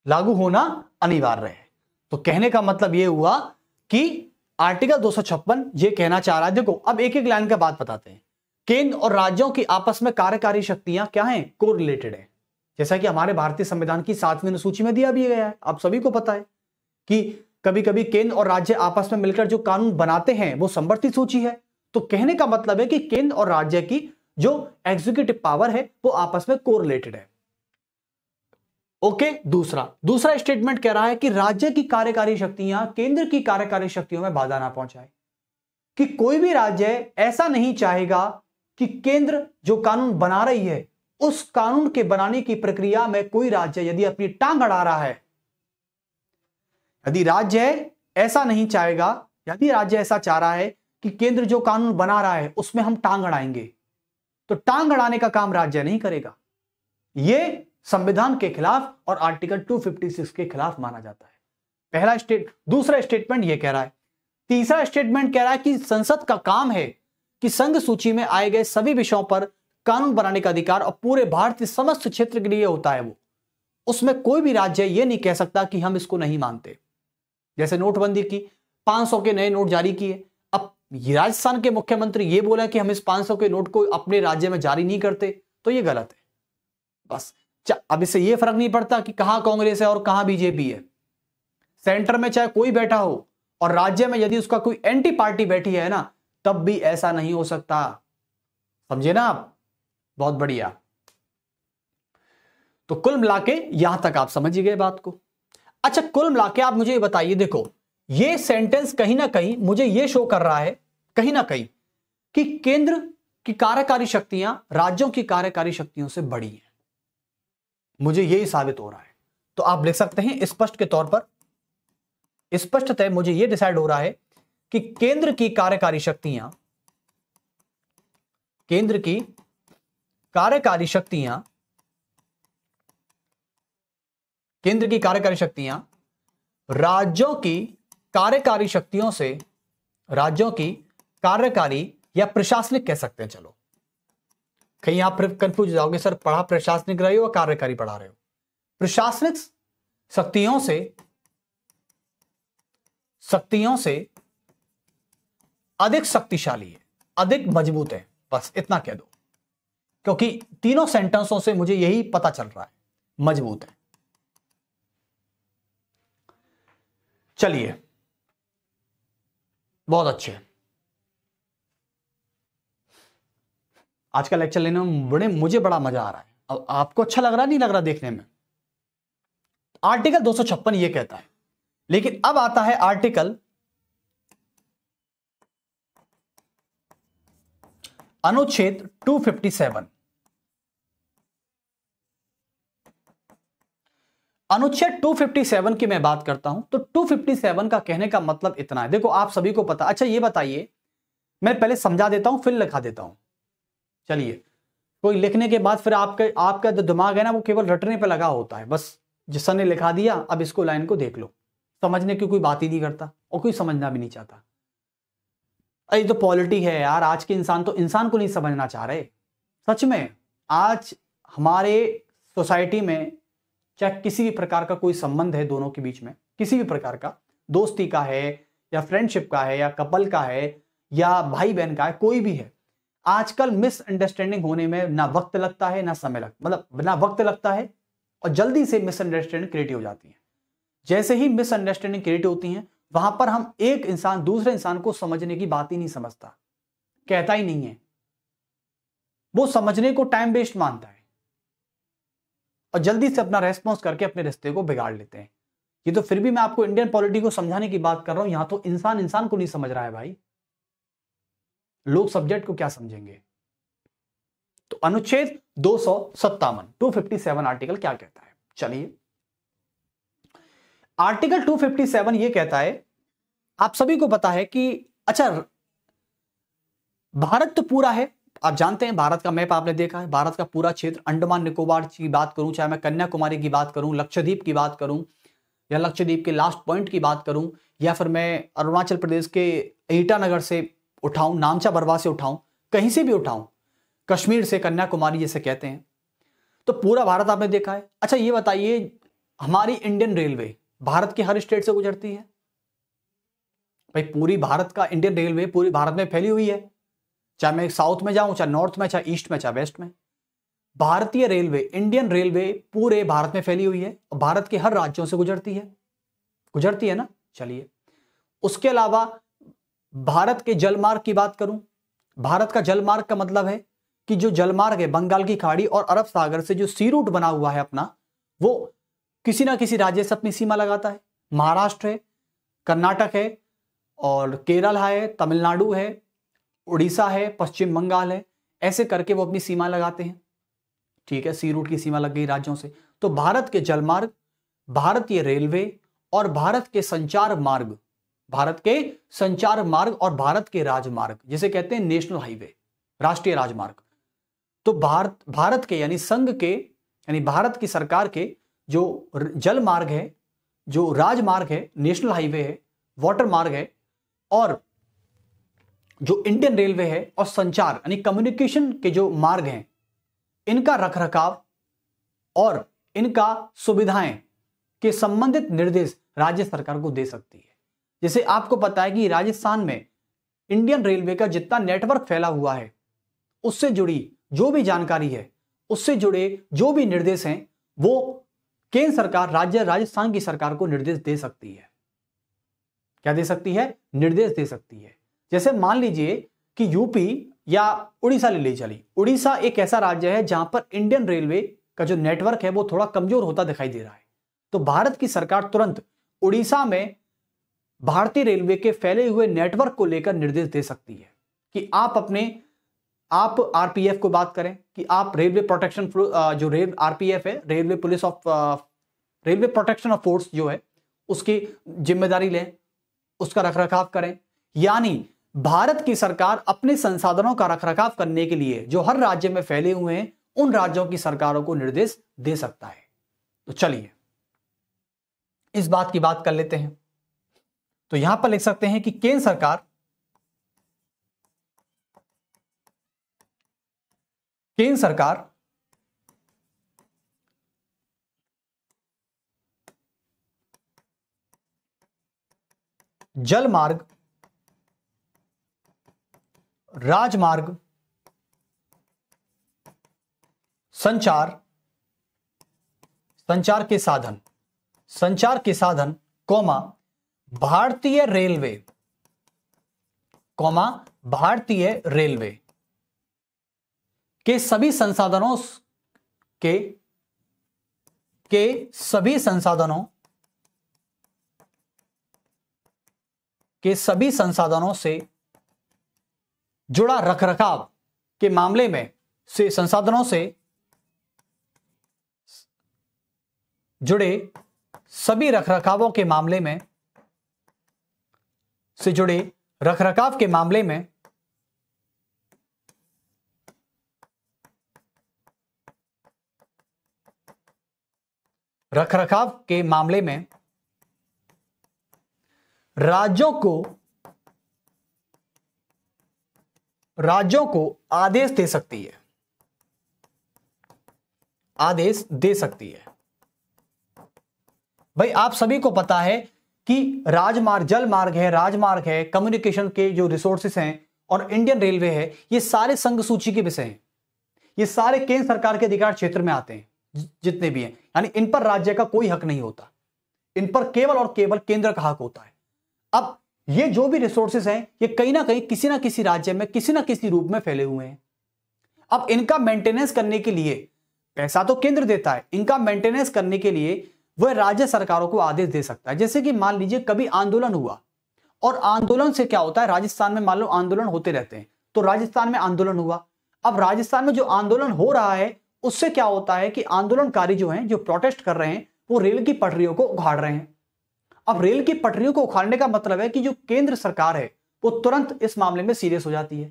लागू होना अनिवार्य है। तो कहने का मतलब यह हुआ कि आर्टिकल 256 ये कहना चाह रहा है, देखो अब एक एक लाइन का बात बताते हैं। केंद्र और राज्यों की आपस में कार्यकारी शक्तियां क्या हैं? कोरिलेटेड है। जैसा कि हमारे भारतीय संविधान की 7वीं अनुसूची में दिया भी गया है, आप सभी को पता है कि कभी कभी केंद्र और राज्य आपस में मिलकर जो कानून बनाते हैं वो समवर्ती सूची है। तो कहने का मतलब है कि केंद्र और राज्य की जो एग्जीक्यूटिव पावर है वो आपस में कोरिलेटेड है। ओके, दूसरा स्टेटमेंट कह रहा है कि राज्य की कार्यकारी शक्तियां केंद्र की कार्यकारी शक्तियों में बाधा ना पहुंचाए, कि कोई भी राज्य ऐसा नहीं चाहेगा कि केंद्र जो कानून बना रही है उस कानून के बनाने की प्रक्रिया में कोई राज्य यदि अपनी टांग अड़ा रहा है, यदि राज्य ऐसा नहीं चाहेगा, यदि राज्य ऐसा चाह रहा है कि केंद्र जो कानून बना रहा है उसमें हम टांग अड़ाएंगे, तो टांग अड़ाने का काम राज्य नहीं करेगा। यह संविधान के खिलाफ और आर्टिकल 256 के खिलाफ माना जाता है। दूसरा स्टेटमेंट यह कह रहा है। तीसरा स्टेटमेंट कह रहा है कि संसद का काम है कि संघ सूची में आए गए सभी विषयों पर कानून बनाने का अधिकार और पूरे भारत के समस्त क्षेत्र के लिए होता है। वो उसमें कोई भी राज्य यह नहीं कह सकता कि हम इसको नहीं मानते। जैसे नोटबंदी की, 500 के नए नोट जारी किए, अब राजस्थान के मुख्यमंत्री ये बोला कि हम इस 500 के नोट को अपने राज्य में जारी नहीं करते, तो ये गलत है। बस अब इससे यह फर्क नहीं पड़ता कि कहां कांग्रेस है और कहां बीजेपी है। सेंटर में चाहे कोई बैठा हो और राज्य में यदि उसका कोई एंटी पार्टी बैठी है ना, तब भी ऐसा नहीं हो सकता। समझे ना आप? बहुत बढ़िया। तो कुल मिलाके यहां तक आप समझ गए बात को। अच्छा, कुल मिलाके आप मुझे बताइए, देखो ये सेंटेंस कहीं ना कहीं मुझे यह शो कर रहा है कहीं ना कहीं कि केंद्र की कार्यकारी शक्तियां राज्यों की कार्यकारी शक्तियों से बड़ी हैं। मुझे यही साबित हो रहा है। तो आप लिख सकते हैं स्पष्ट के तौर पर, स्पष्टतः मुझे यह डिसाइड हो रहा है कि केंद्र की कार्यकारी शक्तियां राज्यों की कार्यकारी शक्तियों से, राज्यों की कार्यकारी या प्रशासनिक कह सकते हैं। चलो, कहीं आप फिर कंफ्यूज हो जाओगे, सर पढ़ा प्रशासनिक रहे हो या कार्यकारी पढ़ा रहे हो? प्रशासनिक शक्तियों से अधिक शक्तिशाली है, अधिक मजबूत है। बस इतना कह दो, क्योंकि तीनों सेंटेंसों से मुझे यही पता चल रहा है, मजबूत है। चलिए, बहुत अच्छे। आज का लेक्चर लेने में मुझे बड़ा मजा आ रहा है। अब आपको अच्छा लग रहा नहीं लग रहा देखने में? आर्टिकल 256 ये कहता है, लेकिन अब आता है आर्टिकल अनुच्छेद 257। अनुच्छेद 257 की मैं बात करता हूं तो 257 का कहने का मतलब इतना है, देखो आप सभी को पता। अच्छा ये बताइए, मैं पहले समझा देता हूं फिर लिखा देता हूं। चलिए, कोई लिखने के बाद फिर आपका जो दिमाग है ना वो केवल रटने पे लगा होता है, बस जिस ने लिखा दिया अब इसको लाइन को देख लो, समझने की कोई बात ही नहीं करता और कोई समझना भी नहीं चाहता। अरे तो पॉलिटी है यार, आज के इंसान तो इंसान को नहीं समझना चाह रहे। सच में आज हमारे सोसाइटी में चाहे किसी भी प्रकार का कोई संबंध है दोनों के बीच में, किसी भी प्रकार का, दोस्ती का है या फ्रेंडशिप का है या कपल का है या भाई बहन का है, कोई भी है, आजकल मिसअंडरस्टैंडिंग होने में ना वक्त लगता है ना समय मतलब ना वक्त लगता है और जल्दी से मिसअंडरस्टैंडिंग क्रिएट हो जाती है। जैसे ही मिसअंडरस्टैंडिंग क्रिएट होती है वहां पर हम एक इंसान दूसरे इंसान को समझने की बात ही नहीं समझता, कहता ही नहीं है, वो समझने को टाइम वेस्ट मानता है और जल्दी से अपना रेस्पॉन्स करके अपने रिश्ते को बिगाड़ लेते हैं। ये तो फिर भी मैं आपको इंडियन पॉलिटी को समझाने की बात कर रहा हूं, यहां तो इंसान इंसान को नहीं समझ रहा है भाई, लोग सब्जेक्ट को क्या समझेंगे। तो अनुच्छेद 257 आर्टिकल क्या कहता है? चलिए, आर्टिकल 257 ये कहता है, आप सभी को पता है कि अच्छा भारत तो पूरा है, आप जानते हैं भारत का मैप आपने देखा है, भारत का पूरा क्षेत्र, अंडमान निकोबार की बात करूं, चाहे मैं कन्याकुमारी की बात करूं, लक्षद्वीप की बात करूं या लक्षद्वीप के लास्ट पॉइंट की बात करूं, या फिर मैं अरुणाचल प्रदेश के ईटानगर से उठाऊं, नामचा बरवा से उठाऊं, कहीं से भी उठाऊं, कश्मीर से कन्याकुमारी जैसे कहते हैं, तो पूरा भारत आपने देखा है। अच्छा ये बताइए, हमारी इंडियन रेलवे भारत के हर स्टेट से गुजरती है भाई। पूरी भारत का इंडियन रेलवे पूरी भारत में फैली हुई है, चाहे मैं साउथ में जाऊं, चाहे नॉर्थ में, चाहे ईस्ट में, चाहे वेस्ट में। भारतीय रेलवे, इंडियन रेलवे पूरे भारत में फैली हुई है और भारत के हर राज्यों से गुजरती है ना। चलिए, उसके अलावा भारत के जलमार्ग की बात करूं, भारत का जलमार्ग का मतलब है कि जो जलमार्ग है बंगाल की खाड़ी और अरब सागर से जो सी रूट बना हुआ है अपना, वो किसी ना किसी राज्य से अपनी सीमा लगाता है। महाराष्ट्र है, कर्नाटक है, और केरल है, तमिलनाडु है, उड़ीसा है, पश्चिम बंगाल है, ऐसे करके वो अपनी सीमा लगाते हैं। ठीक है, सी रूट की सीमा लग गई राज्यों से। तो भारत के जलमार्ग, भारतीय रेलवे और भारत के संचार मार्ग, भारत के संचार मार्ग और भारत के राजमार्ग, जिसे कहते हैं नेशनल हाईवे, राष्ट्रीय राजमार्ग। तो भारत के यानी संघ के, यानी भारत की सरकार के जो जल मार्ग है, जो राजमार्ग है, नेशनल हाईवे है, वाटर मार्ग है, और जो इंडियन रेलवे है, और संचार यानी कम्युनिकेशन के जो मार्ग हैं, इनका रखरखाव और इनका सुविधाएं के संबंधित निर्देश राज्य सरकार को दे सकती है। जैसे आपको पता है कि राजस्थान में इंडियन रेलवे का जितना नेटवर्क फैला हुआ है, उससे जुड़ी जो भी जानकारी है, उससे जुड़े जो भी निर्देश हैं, वो केंद्र सरकार राजस्थान की सरकार को निर्देश दे सकती है। क्या दे सकती है? निर्देश दे सकती है। जैसे मान लीजिए कि यूपी या उड़ीसा ले चलिए, उड़ीसा एक ऐसा राज्य है जहां पर इंडियन रेलवे का जो नेटवर्क है वो थोड़ा कमजोर होता दिखाई दे रहा है। तो भारत की सरकार तुरंत उड़ीसा में भारतीय रेलवे के फैले हुए नेटवर्क को लेकर निर्देश दे सकती है कि आप आरपीएफ को बात करें कि आप रेलवे प्रोटेक्शन, जो आरपीएफ है, रेलवे प्रोटेक्शन ऑफ फोर्स जो है, उसकी जिम्मेदारी लें, उसका रखरखाव करें। यानी भारत की सरकार अपने संसाधनों का रखरखाव करने के लिए जो हर राज्य में फैले हुए हैं, उन राज्यों की सरकारों को निर्देश दे सकता है। तो चलिए इस बात की बात कर लेते हैं। तो यहां पर लिख सकते हैं कि केंद्र सरकार जल मार्ग, राजमार्ग, संचार के साधन, भारतीय रेलवे के सभी संसाधनों से जुड़ा रखरखाव के मामले में से संसाधनों से जुड़े सभी रखरखाव के मामले में राज्यों को आदेश दे सकती है। भाई आप सभी को पता है कि जल मार्ग है, कम्युनिकेशन के जो रिसोर्सेस हैं, और इंडियन रेलवे है, ये सारे संघ सूची के विषय हैं। ये सारे केंद्र सरकार के अधिकार क्षेत्र में आते हैं जितने भी हैं, यानी इन पर राज्य का कोई हक नहीं होता, इन पर केवल और केवल केंद्र का हक होता है। अब ये जो भी रिसोर्सेस हैं, ये कहीं ना कहीं किसी ना किसी राज्य में किसी ना किसी रूप में फैले हुए हैं। अब इनका मेंटेनेंस करने के लिए पैसा तो केंद्र देता है, इनका मेंटेनेंस करने के लिए वह राज्य सरकारों को आदेश दे सकता है। जैसे कि मान लीजिए कभी आंदोलन हुआ, और आंदोलन से क्या होता है, राजस्थान में मान लो आंदोलन होते रहते हैं, तो राजस्थान में आंदोलन हुआ। अब राजस्थान में जो आंदोलन हो रहा है, उससे क्या होता है कि आंदोलनकारी जो हैं, जो प्रोटेस्ट कर रहे हैं, वो रेल की पटरियों को उखाड़ रहे हैं। अब रेल की पटरियों को उखाड़ने का मतलब है कि जो केंद्र सरकार है वो तुरंत इस मामले में सीरियस हो जाती है।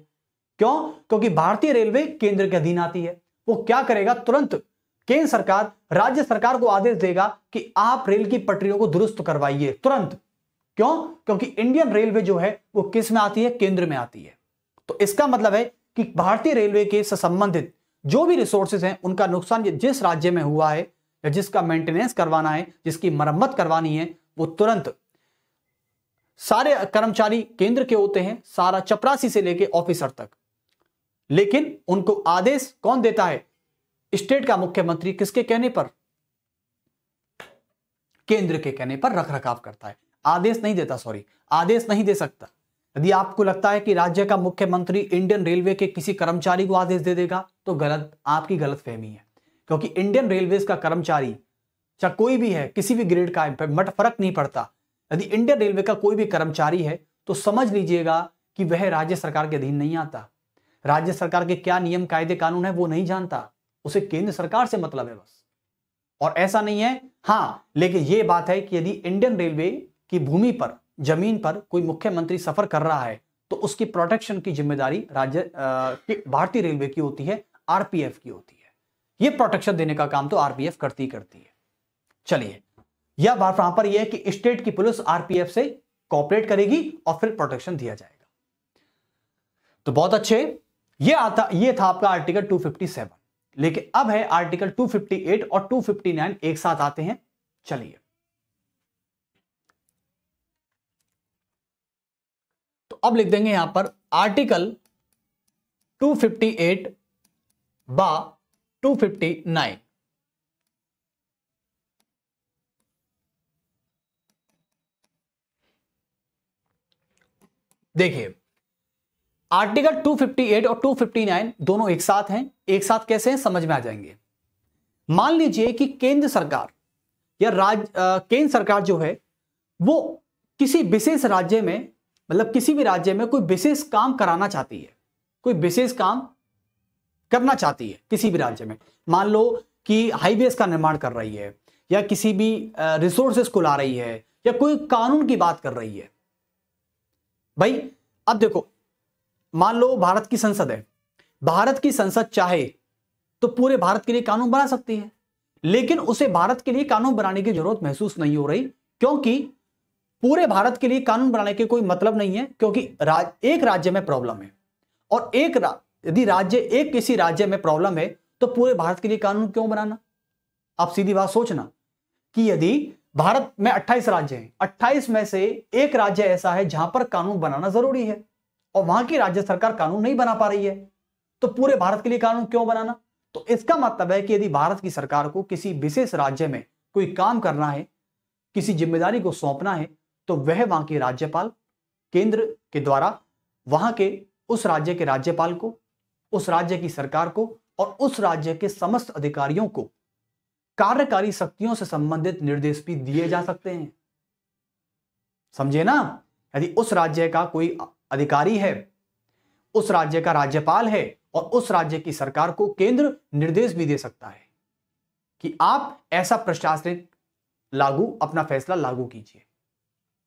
क्यों? क्योंकि भारतीय रेलवे केंद्र के अधीन आती है। वो क्या करेगा, तुरंत केंद्र सरकार राज्य सरकार को आदेश देगा कि आप रेल की पटरियों को दुरुस्त करवाइए तुरंत। क्यों? क्योंकि इंडियन रेलवे जो है वो किस में आती है, केंद्र में आती है। तो इसका मतलब है कि भारतीय रेलवे के से संबंधित जो भी रिसोर्सेज हैं उनका नुकसान जिस राज्य में हुआ है या जिसका मेंटेनेंस करवाना है, जिसकी मरम्मत करवानी है, वो तुरंत सारे कर्मचारी केंद्र के होते हैं, सारा चपरासी से लेके ऑफिसर तक। लेकिन उनको आदेश कौन देता है? स्टेट का मुख्यमंत्री। किसके कहने पर? केंद्र के कहने पर रख रखाव करता है। आदेश नहीं देता, सॉरी, आदेश नहीं दे सकता। यदि आपको लगता है कि राज्य का मुख्यमंत्री इंडियन रेलवे के किसी कर्मचारी को आदेश दे देगा तो गलत, आपकी गलत फहमी है। क्योंकि इंडियन रेलवेज का कर्मचारी चाहे कोई भी है, किसी भी ग्रेड का है, मत फर्क नहीं पड़ता। यदि इंडियन रेलवे का कोई भी कर्मचारी है तो समझ लीजिएगा कि वह राज्य सरकार के अधीन नहीं आता। राज्य सरकार के क्या नियम कायदे कानून है वो नहीं जानता, उसे केंद्र सरकार से मतलब है बस। और ऐसा नहीं है, हां, लेकिन यह बात है कि यदि इंडियन रेलवे की भूमि पर, जमीन पर कोई मुख्यमंत्री सफर कर रहा है तो उसकी प्रोटेक्शन की जिम्मेदारी राज्य भारतीय रेलवे की होती है, आरपीएफ की होती है। यह प्रोटेक्शन देने का काम तो आरपीएफ करती है। चलिए, यह बात वहां पर यह है कि स्टेट की पुलिस आरपीएफ से कोऑपरेट करेगी और फिर प्रोटेक्शन दिया जाएगा। तो बहुत अच्छे, यह था आपका आर्टिकल 257। लेकिन अब है आर्टिकल 258 और 259 एक साथ आते हैं। चलिए, तो अब लिख देंगे यहां पर आर्टिकल 258 बा 259। देखिए, आर्टिकल 258 और 259 दोनों एक साथ हैं। एक साथ कैसे हैं समझ में आ जाएंगे। मान लीजिए कि केंद्र सरकार या केंद्र सरकार जो है वो किसी विशेष राज्य में, मतलब किसी भी राज्य में कोई विशेष काम कराना चाहती है, कोई विशेष काम करना चाहती है किसी भी राज्य में। मान लो कि हाईवेज का निर्माण कर रही है, या किसी भी रिसोर्सेस को ला रही है, या कोई कानून की बात कर रही है। भाई अब देखो, मान लो भारत की संसद है, भारत की संसद चाहे तो पूरे भारत के लिए कानून बना सकती है, लेकिन उसे भारत के लिए कानून बनाने की जरूरत महसूस नहीं हो रही, क्योंकि पूरे भारत के लिए कानून बनाने के कोई मतलब नहीं है, क्योंकि एक राज्य में प्रॉब्लम है। और यदि किसी राज्य में प्रॉब्लम है तो पूरे भारत के लिए कानून क्यों बनाना? आप सीधी बात सोचना कि यदि भारत में 28 राज्य हैं, 28 में से एक राज्य ऐसा है जहां पर कानून बनाना जरूरी है और वहां की राज्य सरकार कानून नहीं बना पा रही है, तो पूरे भारत के लिए कानून क्यों बनाना? तो इसका मतलब है कि यदि भारत की सरकार को किसी विशेष राज्य में कोई काम करना है, किसी जिम्मेदारी को सौंपना है, तो वह वहां के राज्यपाल, केंद्र के द्वारा वहां के उस राज्य के राज्यपाल को, उस राज्य की सरकार को और उस राज्य के समस्त अधिकारियों को कार्यकारी शक्तियों से संबंधित निर्देश भी दिए जा सकते हैं। समझे ना? यदि उस राज्य का कोई अधिकारी है, उस राज्य का राज्यपाल है, और उस राज्य की सरकार को केंद्र निर्देश भी दे सकता है कि आप ऐसा प्रशासनिक अपना फैसला लागू कीजिए,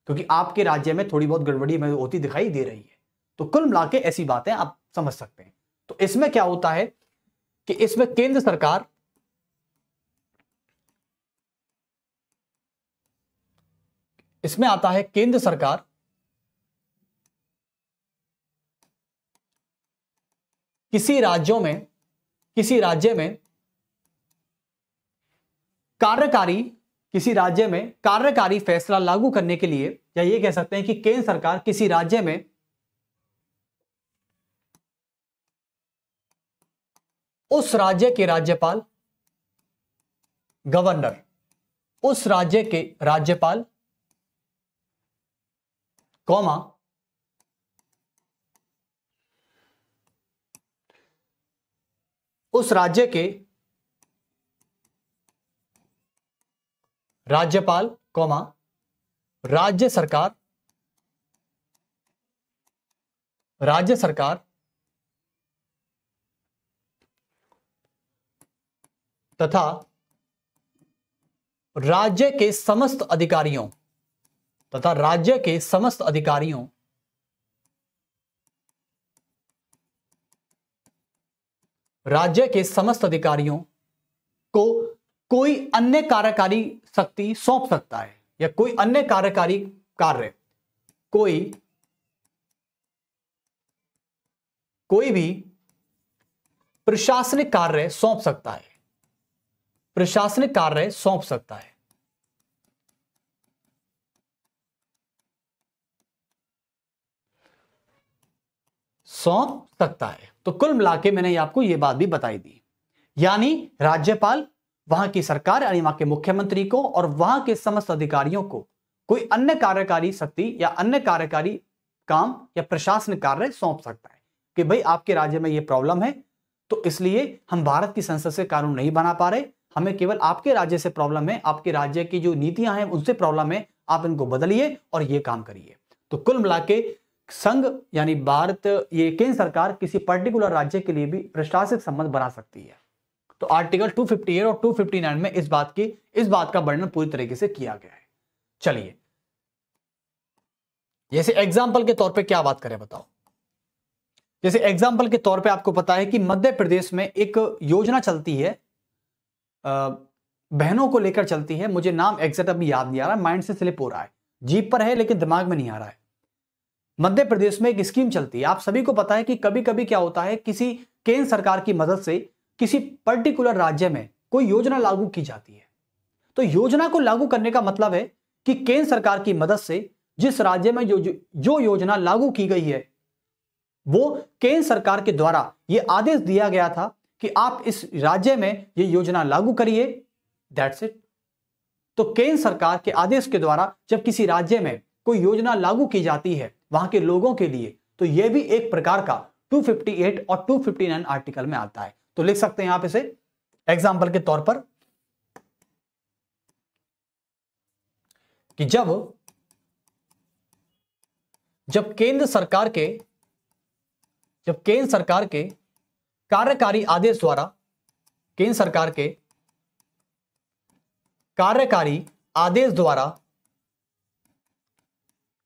क्योंकि आपके राज्य में थोड़ी बहुत गड़बड़ी होती दिखाई दे रही है। तो कुल मिला के ऐसी बातें आप समझ सकते हैं। तो इसमें क्या होता है कि इसमें केंद्र सरकार इसमें आता है, केंद्र सरकार किसी राज्य में कार्यकारी फैसला लागू करने के लिए, या ये कह सकते हैं कि केंद्र सरकार किसी राज्य में उस राज्य के राज्यपाल, गवर्नर, उस राज्य के राज्यपाल, कॉमा, उस राज्य के राज्यपाल, कॉमा, राज्य सरकार तथा राज्य के समस्त अधिकारियों को कोई अन्य कार्यकारी शक्ति सौंप सकता है, या कोई अन्य कार्यकारी कार्य कोई कोई भी प्रशासनिक कार्य सौंप सकता है, प्रशासनिक कार्य सौंप सकता है। सौंप सकता है। तो कुल मिला के मैंने आपको यह बात भी बताई दी, यानी राज्यपाल वहां की सरकार यानी वहां के मुख्यमंत्री को और वहां के समस्त अधिकारियों को कोई अन्य कार्यकारी शक्ति या अन्य कार्यकारी काम या प्रशासनिक कार्य सौंप सकता है कि भाई आपके राज्य में यह प्रॉब्लम है, तो इसलिए हम भारत की संसद से कानून नहीं बना पा रहे, हमें केवल आपके राज्य से प्रॉब्लम है, आपके राज्य की जो नीतियां हैं उनसे प्रॉब्लम है, आप इनको बदलिए और ये काम करिए। तो कुल मिला के संघ यानी भारत, ये केंद्र सरकार किसी पर्टिकुलर राज्य के लिए भी प्रशासनिक संबंध बना सकती है। तो आर्टिकल 258 और 259 में इस बात का वर्णन पूरी तरीके से किया गया है। चलिए, जैसे एग्जाम्पल के तौर पे क्या बात करें बताओ। जैसे एग्जाम्पल के तौर पे आपको पता है कि मध्य प्रदेश में एक योजना चलती है, बहनों को लेकर चलती है, मुझे नाम एग्जैक्ट अभी याद नहीं आ रहा, माइंड से स्लिप हो रहा है, जीप पर है लेकिन दिमाग में नहीं आ रहा है। मध्य प्रदेश में एक स्कीम चलती है, आप सभी को पता है कि कभी कभी क्या होता है, किसी केंद्र सरकार की मदद से किसी पर्टिकुलर राज्य में कोई योजना लागू की जाती है। तो योजना को लागू करने का मतलब है कि केंद्र सरकार की मदद से जिस राज्य में जो योजना लागू की गई है, वो केंद्र सरकार के द्वारा यह आदेश दिया गया था कि आप इस राज्य में यह योजना लागू करिए, दैट्स इट। तो केंद्र सरकार के आदेश के द्वारा जब किसी राज्य में कोई योजना लागू की जाती है वहां के लोगों के लिए, तो यह भी एक प्रकार का 258 और 259 आर्टिकल में आता है। तो लिख सकते हैं आप इसे एग्जाम्पल के तौर पर कि जब केंद्र सरकार के कार्यकारी आदेश द्वारा, केंद्र सरकार के कार्यकारी आदेश द्वारा,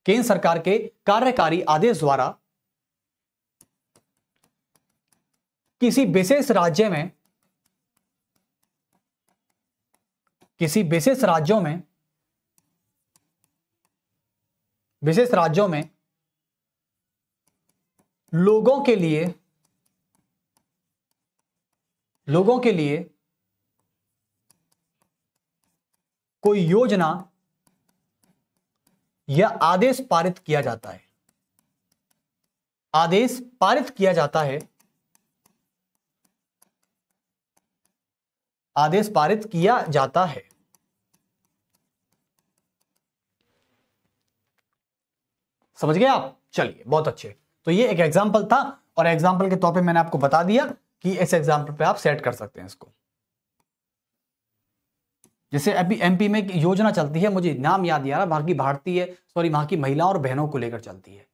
केंद्र सरकार के कार्यकारी आदेश द्वारा किसी विशेष राज्य में, किसी विशेष राज्यों में लोगों के लिए कोई योजना या आदेश पारित किया जाता है, आदेश पारित किया जाता है, आदेश पारित किया जाता है। समझ गए आप? चलिए, बहुत अच्छे। तो ये एक एग्जाम्पल था और एग्जाम्पल के तौर पे मैंने आपको बता दिया कि इस एग्जाम्पल पे आप सेट कर सकते हैं इसको। जैसे अभी एमपी में योजना चलती है, मुझे नाम याद नहीं आ रहा, वहां की महिलाओं और बहनों को लेकर चलती है,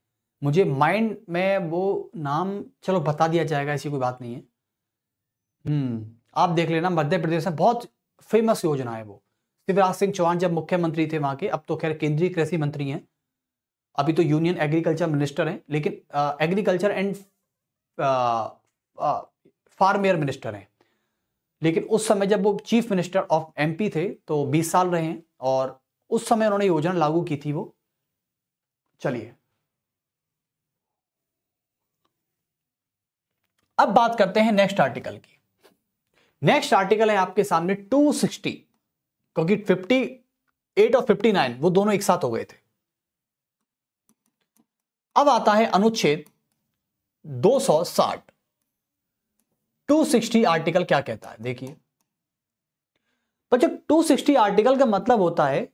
मुझे माइंड में वो नाम, चलो बता दिया जाएगा, ऐसी कोई बात नहीं है। आप देख लेना, मध्य प्रदेश में बहुत फेमस योजना है वो। शिवराज सिंह चौहान जब मुख्यमंत्री थे वहां के, अब तो खैर केंद्रीय कृषि मंत्री हैं, अभी तो यूनियन एग्रीकल्चर मिनिस्टर हैं, लेकिन एग्रीकल्चर एंड फार्मेयर मिनिस्टर हैं। लेकिन उस समय जब वो चीफ मिनिस्टर ऑफ एमपी थे तो 20 साल रहे हैं और उस समय उन्होंने योजना लागू की थी वो। चलिए, अब बात करते हैं नेक्स्ट आर्टिकल की। नेक्स्ट आर्टिकल है आपके सामने 260, क्योंकि 58 और 59 वो दोनों एक साथ हो गए थे। अब आता है अनुच्छेद 260। 260 आर्टिकल क्या कहता है देखिए। बच्चों, 260 आर्टिकल का मतलब होता है,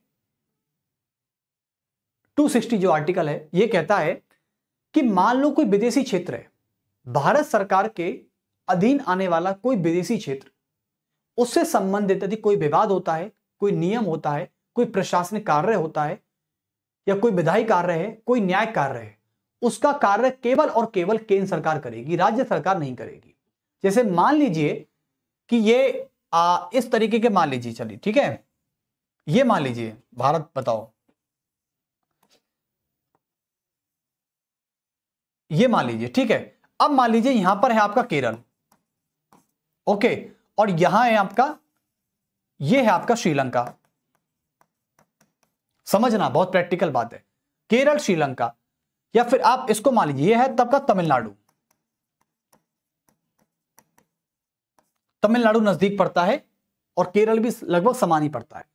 260 जो आर्टिकल है यह कहता है कि मान लो कोई विदेशी क्षेत्र है, भारत सरकार के अधीन आने वाला कोई विदेशी क्षेत्र, उससे संबंधित यदि कोई विवाद होता है, कोई नियम होता है, कोई प्रशासनिक कार्य होता है या कोई विधायी कार्य है, कोई न्याय कार्य है, उसका कार्य केवल और केवल केंद्र सरकार करेगी, राज्य सरकार नहीं करेगी। जैसे मान लीजिए कि ये इस तरीके के मान लीजिए, चलिए ठीक है, ये मान लीजिए भारत, बताओ ये मान लीजिए, ठीक है। अब मान लीजिए यहां पर है आपका केरल, ओके, और यहां है आपका, ये है आपका श्रीलंका। समझना, बहुत प्रैक्टिकल बात है। केरल, श्रीलंका, या फिर आप इसको मान लीजिए ये है तब का तमिलनाडु, तमिलनाडु नजदीक पड़ता है और केरल भी लगभग समान ही पड़ता है।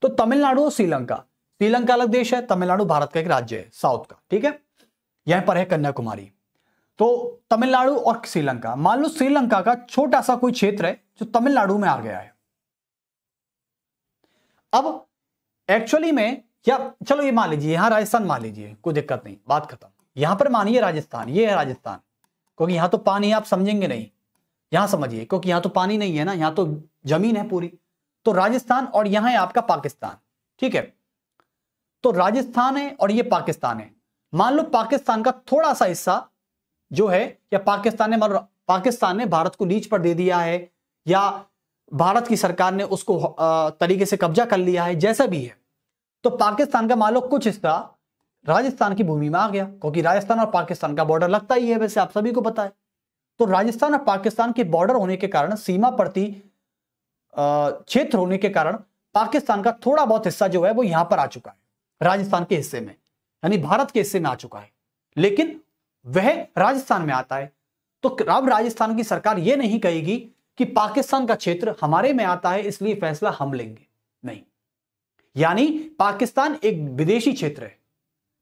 तो तमिलनाडु और श्रीलंका, श्रीलंका अलग देश है, तमिलनाडु भारत का एक राज्य है साउथ का, ठीक है। यहां पर है कन्याकुमारी। तो तमिलनाडु और श्रीलंका, मान लो श्रीलंका का छोटा सा कोई क्षेत्र है जो तमिलनाडु में आ गया है। अब एक्चुअली में, या चलो ये मान लीजिए यहां राजस्थान मान लीजिए, कोई दिक्कत नहीं, बात खत्म। यहां पर मानिए राजस्थान, ये है राजस्थान, क्योंकि यहां तो पानी आप समझेंगे नहीं, यहां समझिए, क्योंकि यहां तो पानी नहीं है ना, यहां तो जमीन है पूरी। तो राजस्थान और यहां है आपका पाकिस्तान, ठीक है। तो राजस्थान है और ये पाकिस्तान है। मान लो पाकिस्तान का थोड़ा सा हिस्सा जो है, या पाकिस्तान ने भारत को लीज पर दे दिया है, या भारत की सरकार ने उसको तरीके से कब्जा कर लिया है, जैसा भी है। तो पाकिस्तान का मान लो कुछ हिस्सा राजस्थान की भूमि में आ गया, क्योंकि राजस्थान और पाकिस्तान का बॉर्डर लगता ही है, वैसे आप सभी को पता है। तो राजस्थान और पाकिस्तान के बॉर्डर होने के कारण, सीमावर्ती क्षेत्र होने के कारण, पाकिस्तान का थोड़ा बहुत हिस्सा जो है वो यहां पर आ चुका है, राजस्थान के हिस्से में, यानी भारत के हिस्से में आ चुका है, लेकिन वह राजस्थान में आता है। तो अब राजस्थान की सरकार यह नहीं कहेगी कि पाकिस्तान का क्षेत्र हमारे में आता है इसलिए फैसला हम लेंगे, नहीं। यानी पाकिस्तान एक विदेशी क्षेत्र है,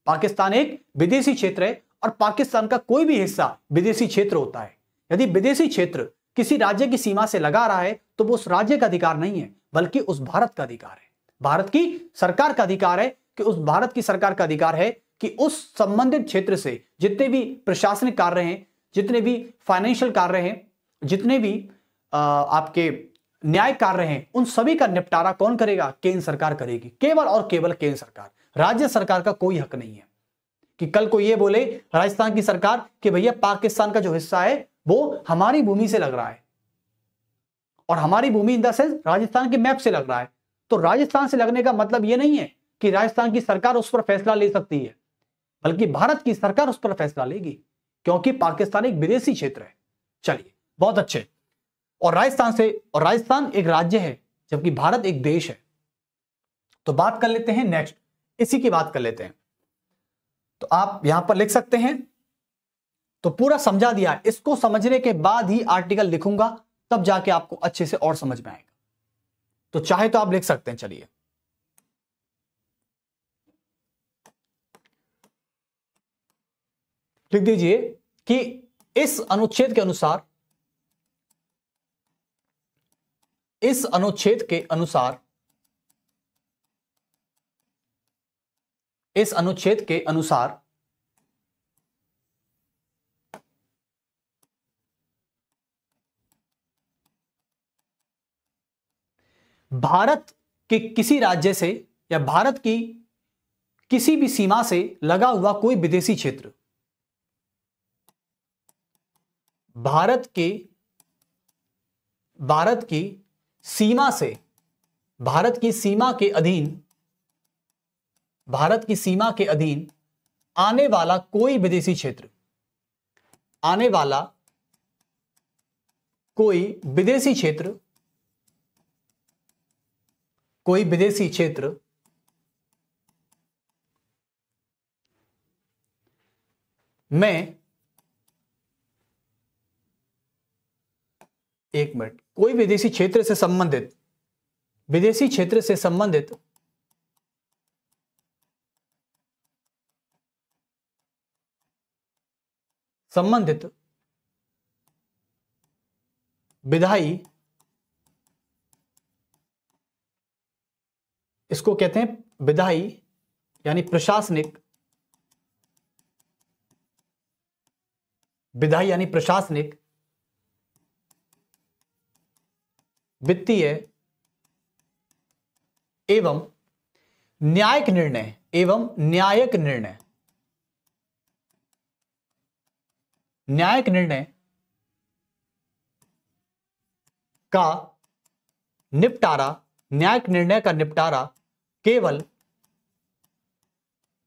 पाकिस्तान एक विदेशी क्षेत्र है, और पाकिस्तान का कोई भी हिस्सा विदेशी क्षेत्र होता है। यदि विदेशी क्षेत्र किसी राज्य की सीमा से लगा रहा है तो वो उस राज्य का अधिकार नहीं है, बल्कि उस भारत का अधिकार है, भारत की सरकार का अधिकार है, कि उस भारत की सरकार का अधिकार है कि उस संबंधित क्षेत्र से जितने भी प्रशासनिक कार्य हैं, जितने भी फाइनेंशियल कार्य हैं, जितने भी आपके न्याय कार्य हैं, उन सभी का निपटारा कौन करेगा? केंद्र सरकार करेगी, केवल और केवल केंद्र सरकार। राज्य सरकार का कोई हक नहीं है कि कल को ये बोले राजस्थान की सरकार कि भैया पाकिस्तान का जो हिस्सा है वो हमारी भूमि से लग रहा है, और हमारी भूमि इन द सेंस राजस्थान के मैप से लग रहा है। तो राजस्थान से लगने का मतलब ये नहीं है कि राजस्थान की सरकार उस पर फैसला ले सकती है, बल्कि भारत की सरकार उस पर फैसला लेगी, क्योंकि पाकिस्तान एक विदेशी क्षेत्र है। चलिए, बहुत अच्छे। और राजस्थान एक राज्य है, जबकि भारत एक देश है। तो बात कर लेते हैं नेक्स्ट, इसी की बात कर लेते हैं। तो आप यहां पर लिख सकते हैं, तो पूरा समझा दिया। इसको समझने के बाद ही आर्टिकल लिखूंगा, तब जाके आपको अच्छे से और समझ में आएगा। तो चाहे तो आप लिख सकते हैं। चलिए, लिख दीजिए कि इस अनुच्छेद के अनुसार, इस अनुच्छेद के अनुसार, इस अनुच्छेद के अनुसार भारत के किसी राज्य से या भारत की किसी भी सीमा से लगा हुआ कोई विदेशी क्षेत्र भारत की सीमा से, भारत की सीमा के अधीन, भारत की सीमा के अधीन आने वाला कोई विदेशी क्षेत्र, आने वाला कोई विदेशी क्षेत्र, कोई विदेशी क्षेत्र में, एक मिनट, कोई विदेशी क्षेत्र से संबंधित, विदेशी क्षेत्र से संबंधित विधायी, इसको कहते हैं विधायी यानी प्रशासनिक, विधायी यानी प्रशासनिक, वित्तीय एवं न्यायिक निर्णय, एवं न्यायिक निर्णय, न्यायिक निर्णय का निपटारा, न्यायिक निर्णय का निपटारा केवल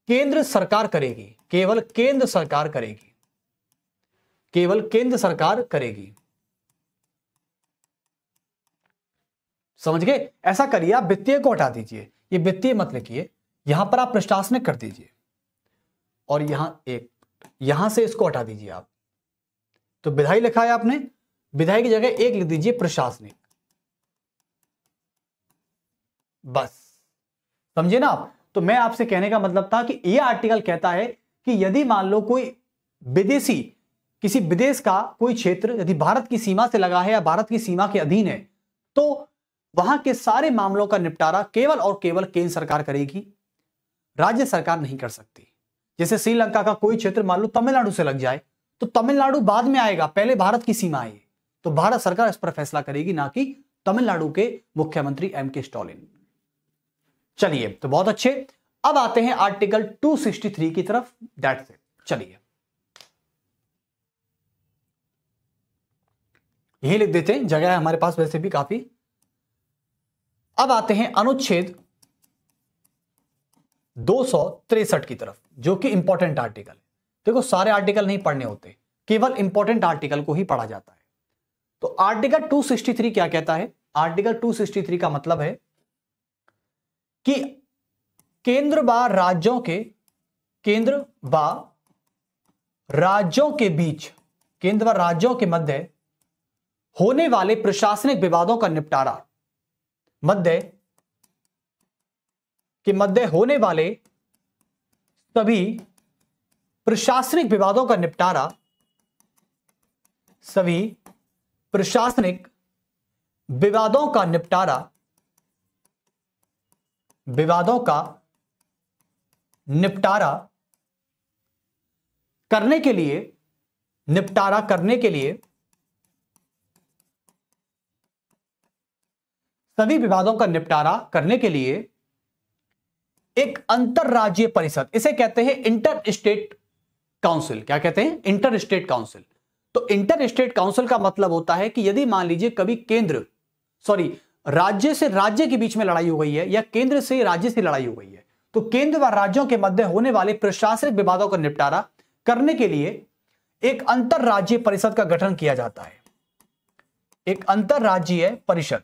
केंद्र सरकार करेगी, केवल केंद्र सरकार करेगी, केवल केंद्र सरकार करेगी। समझ गए? ऐसा करिए, आप वित्तीय को हटा दीजिए, ये वित्तीय मत लिखिए, यहां पर आप प्रशासनिक कर दीजिए, और यहां से इसको हटा दीजिए आप। तो विधायी लिखा है आपने, विधायी की जगह एक लिख दीजिए प्रशासनिक, बस, समझे ना आप। तो मैं आपसे कहने का मतलब था कि यह आर्टिकल कहता है कि यदि मान लो कोई विदेशी, किसी विदेश का कोई क्षेत्र यदि भारत की सीमा से लगा है या भारत की सीमा के अधीन है, तो वहां के सारे मामलों का निपटारा केवल और केवल केंद्र सरकार करेगी, राज्य सरकार नहीं कर सकती। जैसे श्रीलंका का कोई क्षेत्र मान लो तमिलनाडु से लग जाए, तो तमिलनाडु बाद में आएगा, पहले भारत की सीमा है, तो भारत सरकार इस पर फैसला करेगी, ना कि तमिलनाडु के मुख्यमंत्री M.K. स्टालिन। चलिए, तो बहुत अच्छे। अब आते हैं आर्टिकल 263 की तरफ, दैट्स इट। चलिए यही लिख देते हैं, जगह है हमारे पास वैसे भी काफी। अब आते हैं अनुच्छेद 263 की तरफ, जो कि इंपॉर्टेंट आर्टिकल है। देखो, सारे आर्टिकल नहीं पढ़ने होते, केवल इंपॉर्टेंट आर्टिकल को ही पढ़ा जाता है। तो आर्टिकल 263 क्या कहता है? आर्टिकल 263 का मतलब है कि केंद्र व राज्यों के बीच, केंद्र व राज्यों के मध्य होने वाले प्रशासनिक विवादों का निपटारा, मध्य होने वाले सभी प्रशासनिक विवादों का निपटारा, विवादों का निपटारा करने के लिए सभी विवादों का निपटारा करने के लिए एक अंतरराज्यीय परिषद, इसे कहते हैं इंटर स्टेट काउंसिल। क्या कहते हैं? Inter state council. तो इंटर स्टेट काउंसिल का मतलब होता है कि यदि मान लीजिए कभी राज्य से राज्य के बीच में लड़ाई हो गई है या केंद्र से राज्य से लड़ाई हो गई है, तो केंद्र व राज्यों के मध्य होने वाले प्रशासनिक विवादों का निपटारा करने के लिए एक अंतरराज्यीय परिषद का गठन किया जाता है। एक अंतरराज्यीय परिषद,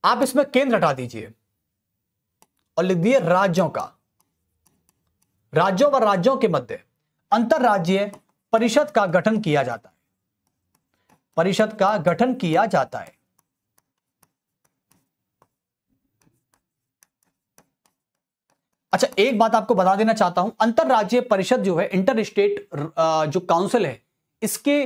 आप इसमें केंद्र हटा दीजिए और लिख दिए राज्यों व राज्यों के मध्य अंतरराज्यीय परिषद का गठन किया जाता है। अच्छा, एक बात आपको बता देना चाहता हूं, अंतरराज्यीय परिषद जो है, इंटर स्टेट जो काउंसिल है, इसके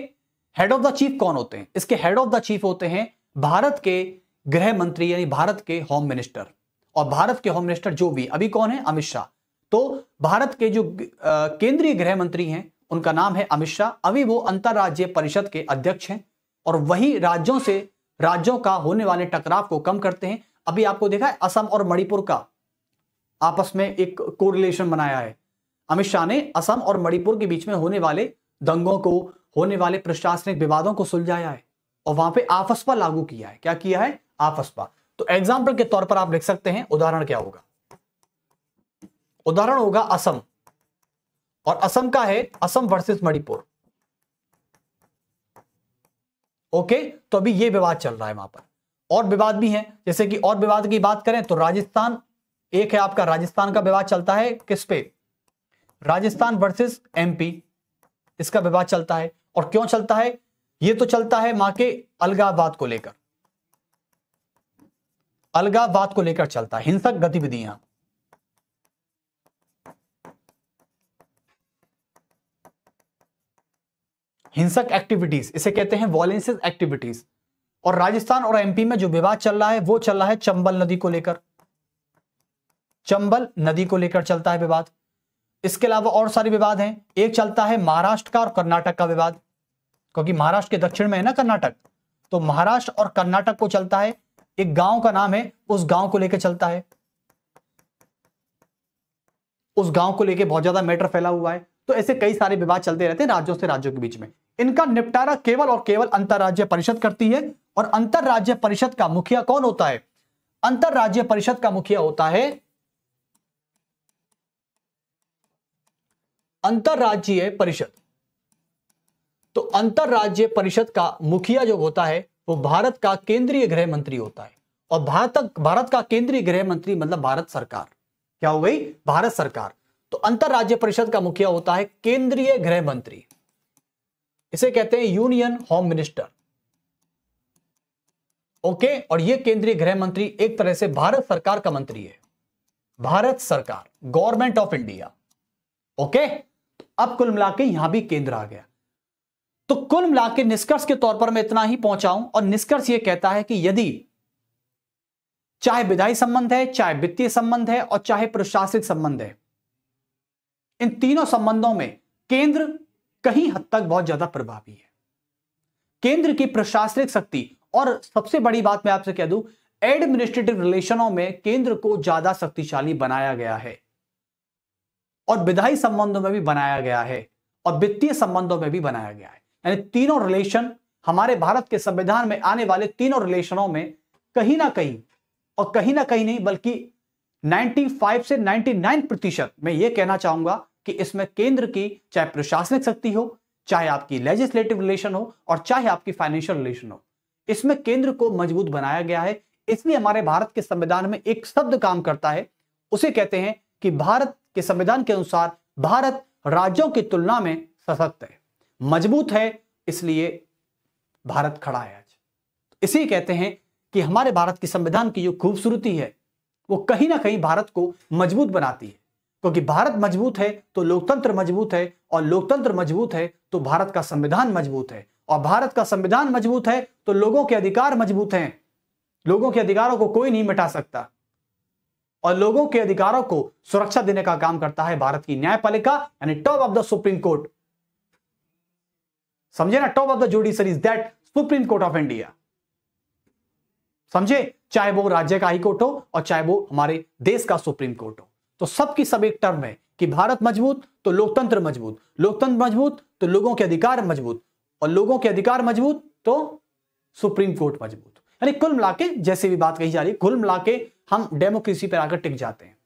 हेड ऑफ द चीफ कौन होते हैं? इसके हेड ऑफ द चीफ होते हैं भारत के गृह मंत्री, यानी भारत के होम मिनिस्टर। और भारत के होम मिनिस्टर जो भी अभी कौन है? अमित शाह। तो भारत के जो केंद्रीय गृह मंत्री हैं, उनका नाम है अमित शाह। अभी वो अंतरराज्यीय परिषद के अध्यक्ष हैं और वही राज्यों का होने वाले टकराव को कम करते हैं। अभी आपको देखा है असम और मणिपुर का आपस में एक कोरिलेशन बनाया है। अमित शाह ने असम और मणिपुर के बीच में होने वाले दंगों को, होने वाले प्रशासनिक विवादों को सुलझाया है और वहां पे आपसपा लागू किया है। क्या किया है? आपसपा। तो एग्जाम्पल के तौर पर आप लिख सकते हैं, उदाहरण क्या होगा? उदाहरण होगा असम, और असम का है असम वर्सेस मणिपुर। ओके, तो अभी ये विवाद चल रहा है वहां पर। और विवाद भी है, जैसे कि और विवाद की बात करें तो राजस्थान, एक है आपका राजस्थान का विवाद चलता है किस पे? राजस्थान वर्सेस MP, इसका विवाद चलता है। और क्यों चलता है? ये तो चलता है मां के अलगाववाद को लेकर चलता है, हिंसक गतिविधियां। हिंसक एक्टिविटीज, इसे कहते हैं वॉयलेंस एक्टिविटीज। और राजस्थान और MP में जो विवाद चल रहा है वो चल रहा है चंबल नदी को लेकर चलता है विवाद। इसके अलावा और सारे विवाद हैं। एक चलता है महाराष्ट्र का और कर्नाटक का विवाद, क्योंकि महाराष्ट्र के दक्षिण में है ना कर्नाटक, तो महाराष्ट्र और कर्नाटक को चलता है। एक गांव का नाम है, उस गांव को लेकर चलता है, उस गांव को लेकर बहुत ज्यादा मैटर फैला हुआ है। तो ऐसे कई सारे विवाद चलते रहते हैं राज्यों से राज्यों के बीच में। इनका निपटारा केवल और केवल अंतरराज्यीय परिषद करती है। और अंतरराज्यीय परिषद का मुखिया कौन होता है? अंतरराज्यीय परिषद का मुखिया होता है अंतरराज्यीय परिषद। तो अंतरराज्यीय परिषद का मुखिया जो होता है वो भारत का केंद्रीय गृह मंत्री होता है। और भारत का केंद्रीय गृह मंत्री मतलब भारत सरकार। क्या हो गई? भारत सरकार। तो अंतरराज्यीय परिषद का मुखिया होता है केंद्रीय गृह मंत्री। इसे कहते हैं यूनियन होम मिनिस्टर। ओके, और ये केंद्रीय गृह मंत्री एक तरह से भारत सरकार का मंत्री है, भारत सरकार, गवर्नमेंट ऑफ इंडिया। ओके, अब कुल मिला के यहां भी केंद्र आ गया। तो कुल मिला के निष्कर्ष के तौर पर मैं इतना ही पहुंचाऊं, और निष्कर्ष यह कहता है कि यदि चाहे विधायी संबंध है, चाहे वित्तीय संबंध है, और चाहे प्रशासनिक संबंध है, इन तीनों संबंधों में केंद्र कहीं हद तक बहुत ज्यादा प्रभावी है। केंद्र की प्रशासनिक शक्ति, और सबसे बड़ी बात मैं आपसे कह दूं, एडमिनिस्ट्रेटिव रिलेशनों में केंद्र को ज्यादा शक्तिशाली बनाया गया है, और विधायी संबंधों में भी बनाया गया है, और वित्तीय संबंधों में भी बनाया गया है। यानी तीनों रिलेशन, हमारे भारत के संविधान में आने वाले तीनों रिलेशनों में कहीं ना कहीं, और कहीं ना कहीं नहीं बल्कि 95 से 99% मैं यह कहना चाहूंगा कि इसमें केंद्र की चाहे प्रशासनिक शक्ति हो, चाहे आपकी लेजिस्लेटिव रिलेशन हो, और चाहे आपकी फाइनेंशियल रिलेशन हो, इसमें केंद्र को मजबूत बनाया गया है। इसलिए हमारे भारत के संविधान में एक शब्द काम करता है, उसे कहते हैं कि भारत के संविधान के अनुसार भारत राज्यों की तुलना में सशक्त है, मजबूत है, इसलिए भारत खड़ा है आज। इसी कहते हैं कि हमारे भारत के संविधान की जो खूबसूरती है वो कहीं ना कहीं भारत को मजबूत बनाती है, क्योंकि भारत मजबूत है तो लोकतंत्र मजबूत है, और लोकतंत्र मजबूत है तो भारत का संविधान मजबूत है, और भारत का संविधान मजबूत है तो लोगों के अधिकार मजबूत हैं। लोगों के अधिकारों को कोई नहीं मिटा सकता, और लोगों के अधिकारों को सुरक्षा देने का काम करता है भारत की न्यायपालिका, यानी top of the supreme court. समझे ना, top of the judiciary is that supreme court of India. समझे, चाहे वो राज्य का हाई कोर्ट हो और चाहे वो हमारे देश का सुप्रीम कोर्ट हो, तो सबकी सब एक टर्म है कि भारत मजबूत तो लोकतंत्र मजबूत, लोकतंत्र मजबूत तो लोगों के अधिकार मजबूत, और लोगों के अधिकार मजबूत तो सुप्रीम कोर्ट मजबूत। यानी कुल मिला के, जैसे भी बात कही जा रही है, कुल मिला के हम डेमोक्रेसी पर आकर टिक जाते हैं।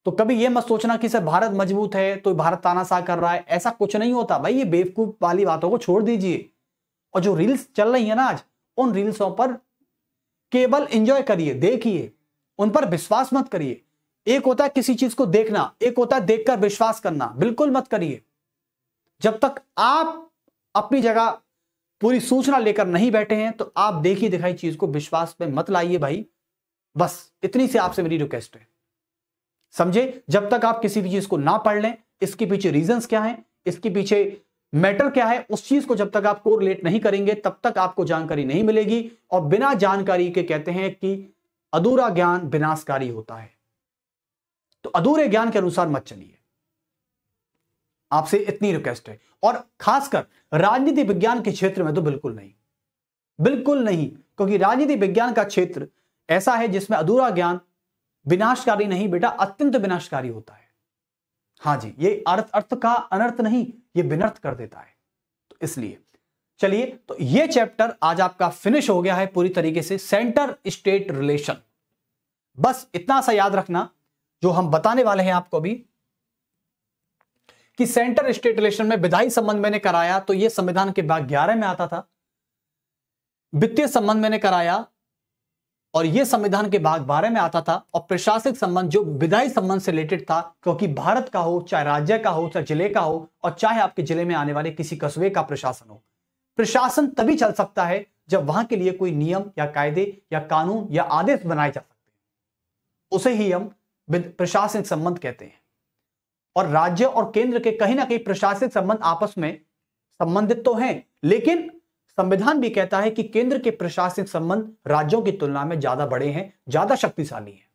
तो कभी यह मत सोचना कि सर भारत मजबूत है तो भारत तानाशाह कर रहा है, ऐसा कुछ नहीं होता भाई। ये बेवकूफ वाली बातों को छोड़ दीजिए, और जो रील्स चल रही है ना आज, उन रील्सों पर केवल एंजॉय करिए, देखिए, उन पर विश्वास मत करिए। एक होता है किसी चीज को देखना, एक होता है देखकर विश्वास करना। बिल्कुल मत करिए। जब तक आप अपनी जगह पूरी सूचना लेकर नहीं बैठे हैं तो आप देखी दिखाई चीज को विश्वास पे मत लाइए भाई। बस इतनी से आपसे मेरी रिक्वेस्ट है, समझे। जब तक आप किसी भी चीज को ना पढ़ लें, इसके पीछे रीजंस क्या है, इसके पीछे मैटर क्या है, उस चीज को जब तक आप कोरिलेट नहीं करेंगे तब तक आपको जानकारी नहीं मिलेगी। और बिना जानकारी के कहते हैं कि अधूरा ज्ञान विनाशकारी होता है। तो अधूरे ज्ञान के अनुसार मत चलिए, आपसे इतनी रिक्वेस्ट है। और खासकर राजनीति विज्ञान के क्षेत्र में तो बिल्कुल नहीं, बिल्कुल नहीं, क्योंकि राजनीति विज्ञान का क्षेत्र ऐसा है जिसमें अधूरा ज्ञान विनाशकारी नहीं बेटा, अत्यंत विनाशकारी होता है। हां जी, ये अर्थ का अनर्थ नहीं, ये विनर्थ कर देता है। तो इसलिए चलिए, तो ये चैप्टर आज आपका फिनिश हो गया है पूरी तरीके से, सेंटर स्टेट रिलेशन। बस इतना सा याद रखना जो हम बताने वाले हैं आपको अभी, कि सेंटर स्टेट रिलेशन में विधायी संबंध मैंने कराया तो यह संविधान के भाग 11 में आता था, वित्तीय संबंध मैंने कराया और यह संविधान के भाग 12 में आता था, और प्रशासनिक संबंध जो विधायी संबंध से रिलेटेड था, क्योंकि भारत का हो, चाहे राज्य का हो, चाहे जिले का हो, और चाहे आपके जिले में आने वाले किसी कस्बे का प्रशासन हो। प्रशासन तभी चल सकता है जब वहां के लिए कोई नियम या कायदे या कानून या आदेश बनाए जा सकते हैं, उसे ही हम प्रशासनिक संबंध कहते हैं। और राज्य और केंद्र के कहीं ना कहीं प्रशासनिक संबंध आपस में संबंधित तो हैं, लेकिन संविधान भी कहता है कि केंद्र के प्रशासनिक संबंध राज्यों की तुलना में ज्यादा बड़े हैं, ज्यादा शक्तिशाली हैं।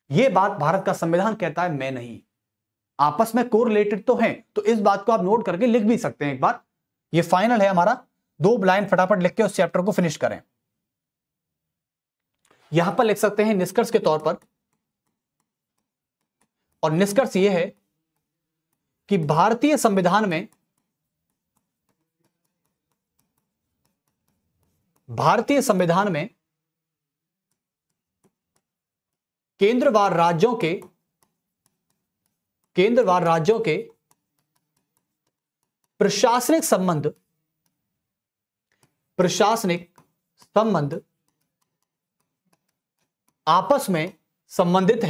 यह बात भारत का संविधान कहता है, मैं नहीं। आपस में कोरिलेटेड तो हैं, तो इस बात को आप नोट करके लिख भी सकते हैं एक बार। यह फाइनल है हमारा, 2 लाइन फटाफट लिख के उस चैप्टर को फिनिश करें। यहां पर लिख सकते हैं निष्कर्ष के तौर पर, और निष्कर्ष यह है कि भारतीय संविधान में केंद्रवार राज्यों के प्रशासनिक संबंध आपस में संबंधित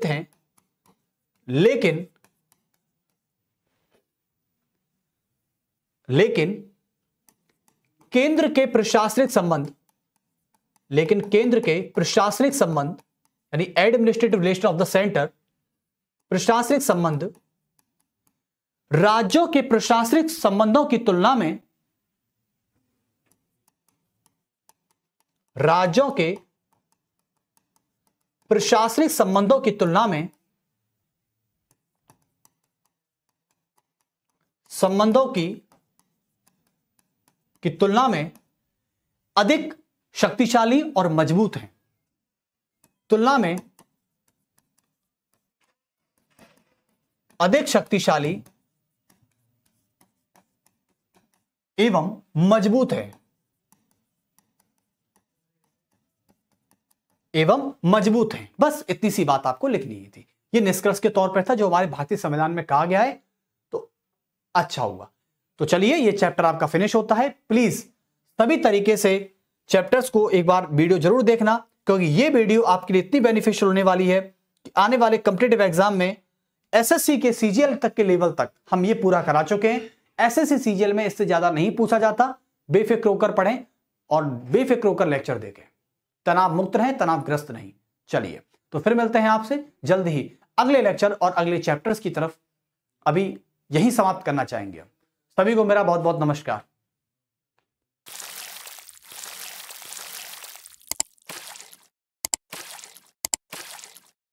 हैं, लेकिन केंद्र के प्रशासनिक संबंध यानी administrative relation of the centre, प्रशासनिक संबंध राज्यों के प्रशासनिक संबंधों की तुलना में अधिक शक्तिशाली और मजबूत हैं। अधिक शक्तिशाली एवं मजबूत है। बस इतनी सी बात आपको लिखनी ही थी। यह निष्कर्ष के तौर पर था जो हमारे भारतीय संविधान में कहा गया है, तो अच्छा हुआ। तो चलिए, ये चैप्टर आपका फिनिश होता है। प्लीज सभी तरीके से चैप्टर्स को एक बार वीडियो जरूर देखना, क्योंकि ये वीडियो आपके लिए इतनी बेनिफिशियल होने वाली है कि आने वाले कॉम्पिटिटिव एग्जाम में एसएससी के सीजीएल तक के लेवल तक हम ये पूरा करा चुके हैं। एसएससी सीजीएल में इससे ज्यादा नहीं पूछा जाता। बेफिक्र होकर पढ़ें और बेफिक्र होकर लेक्चर देखें। तनाव मुक्त रहें, तनावग्रस्त नहीं। चलिए, तो फिर मिलते हैं आपसे जल्द ही अगले लेक्चर और अगले चैप्टर्स की तरफ। अभी यही समाप्त करना चाहेंगे। सभी को मेरा बहुत बहुत नमस्कार।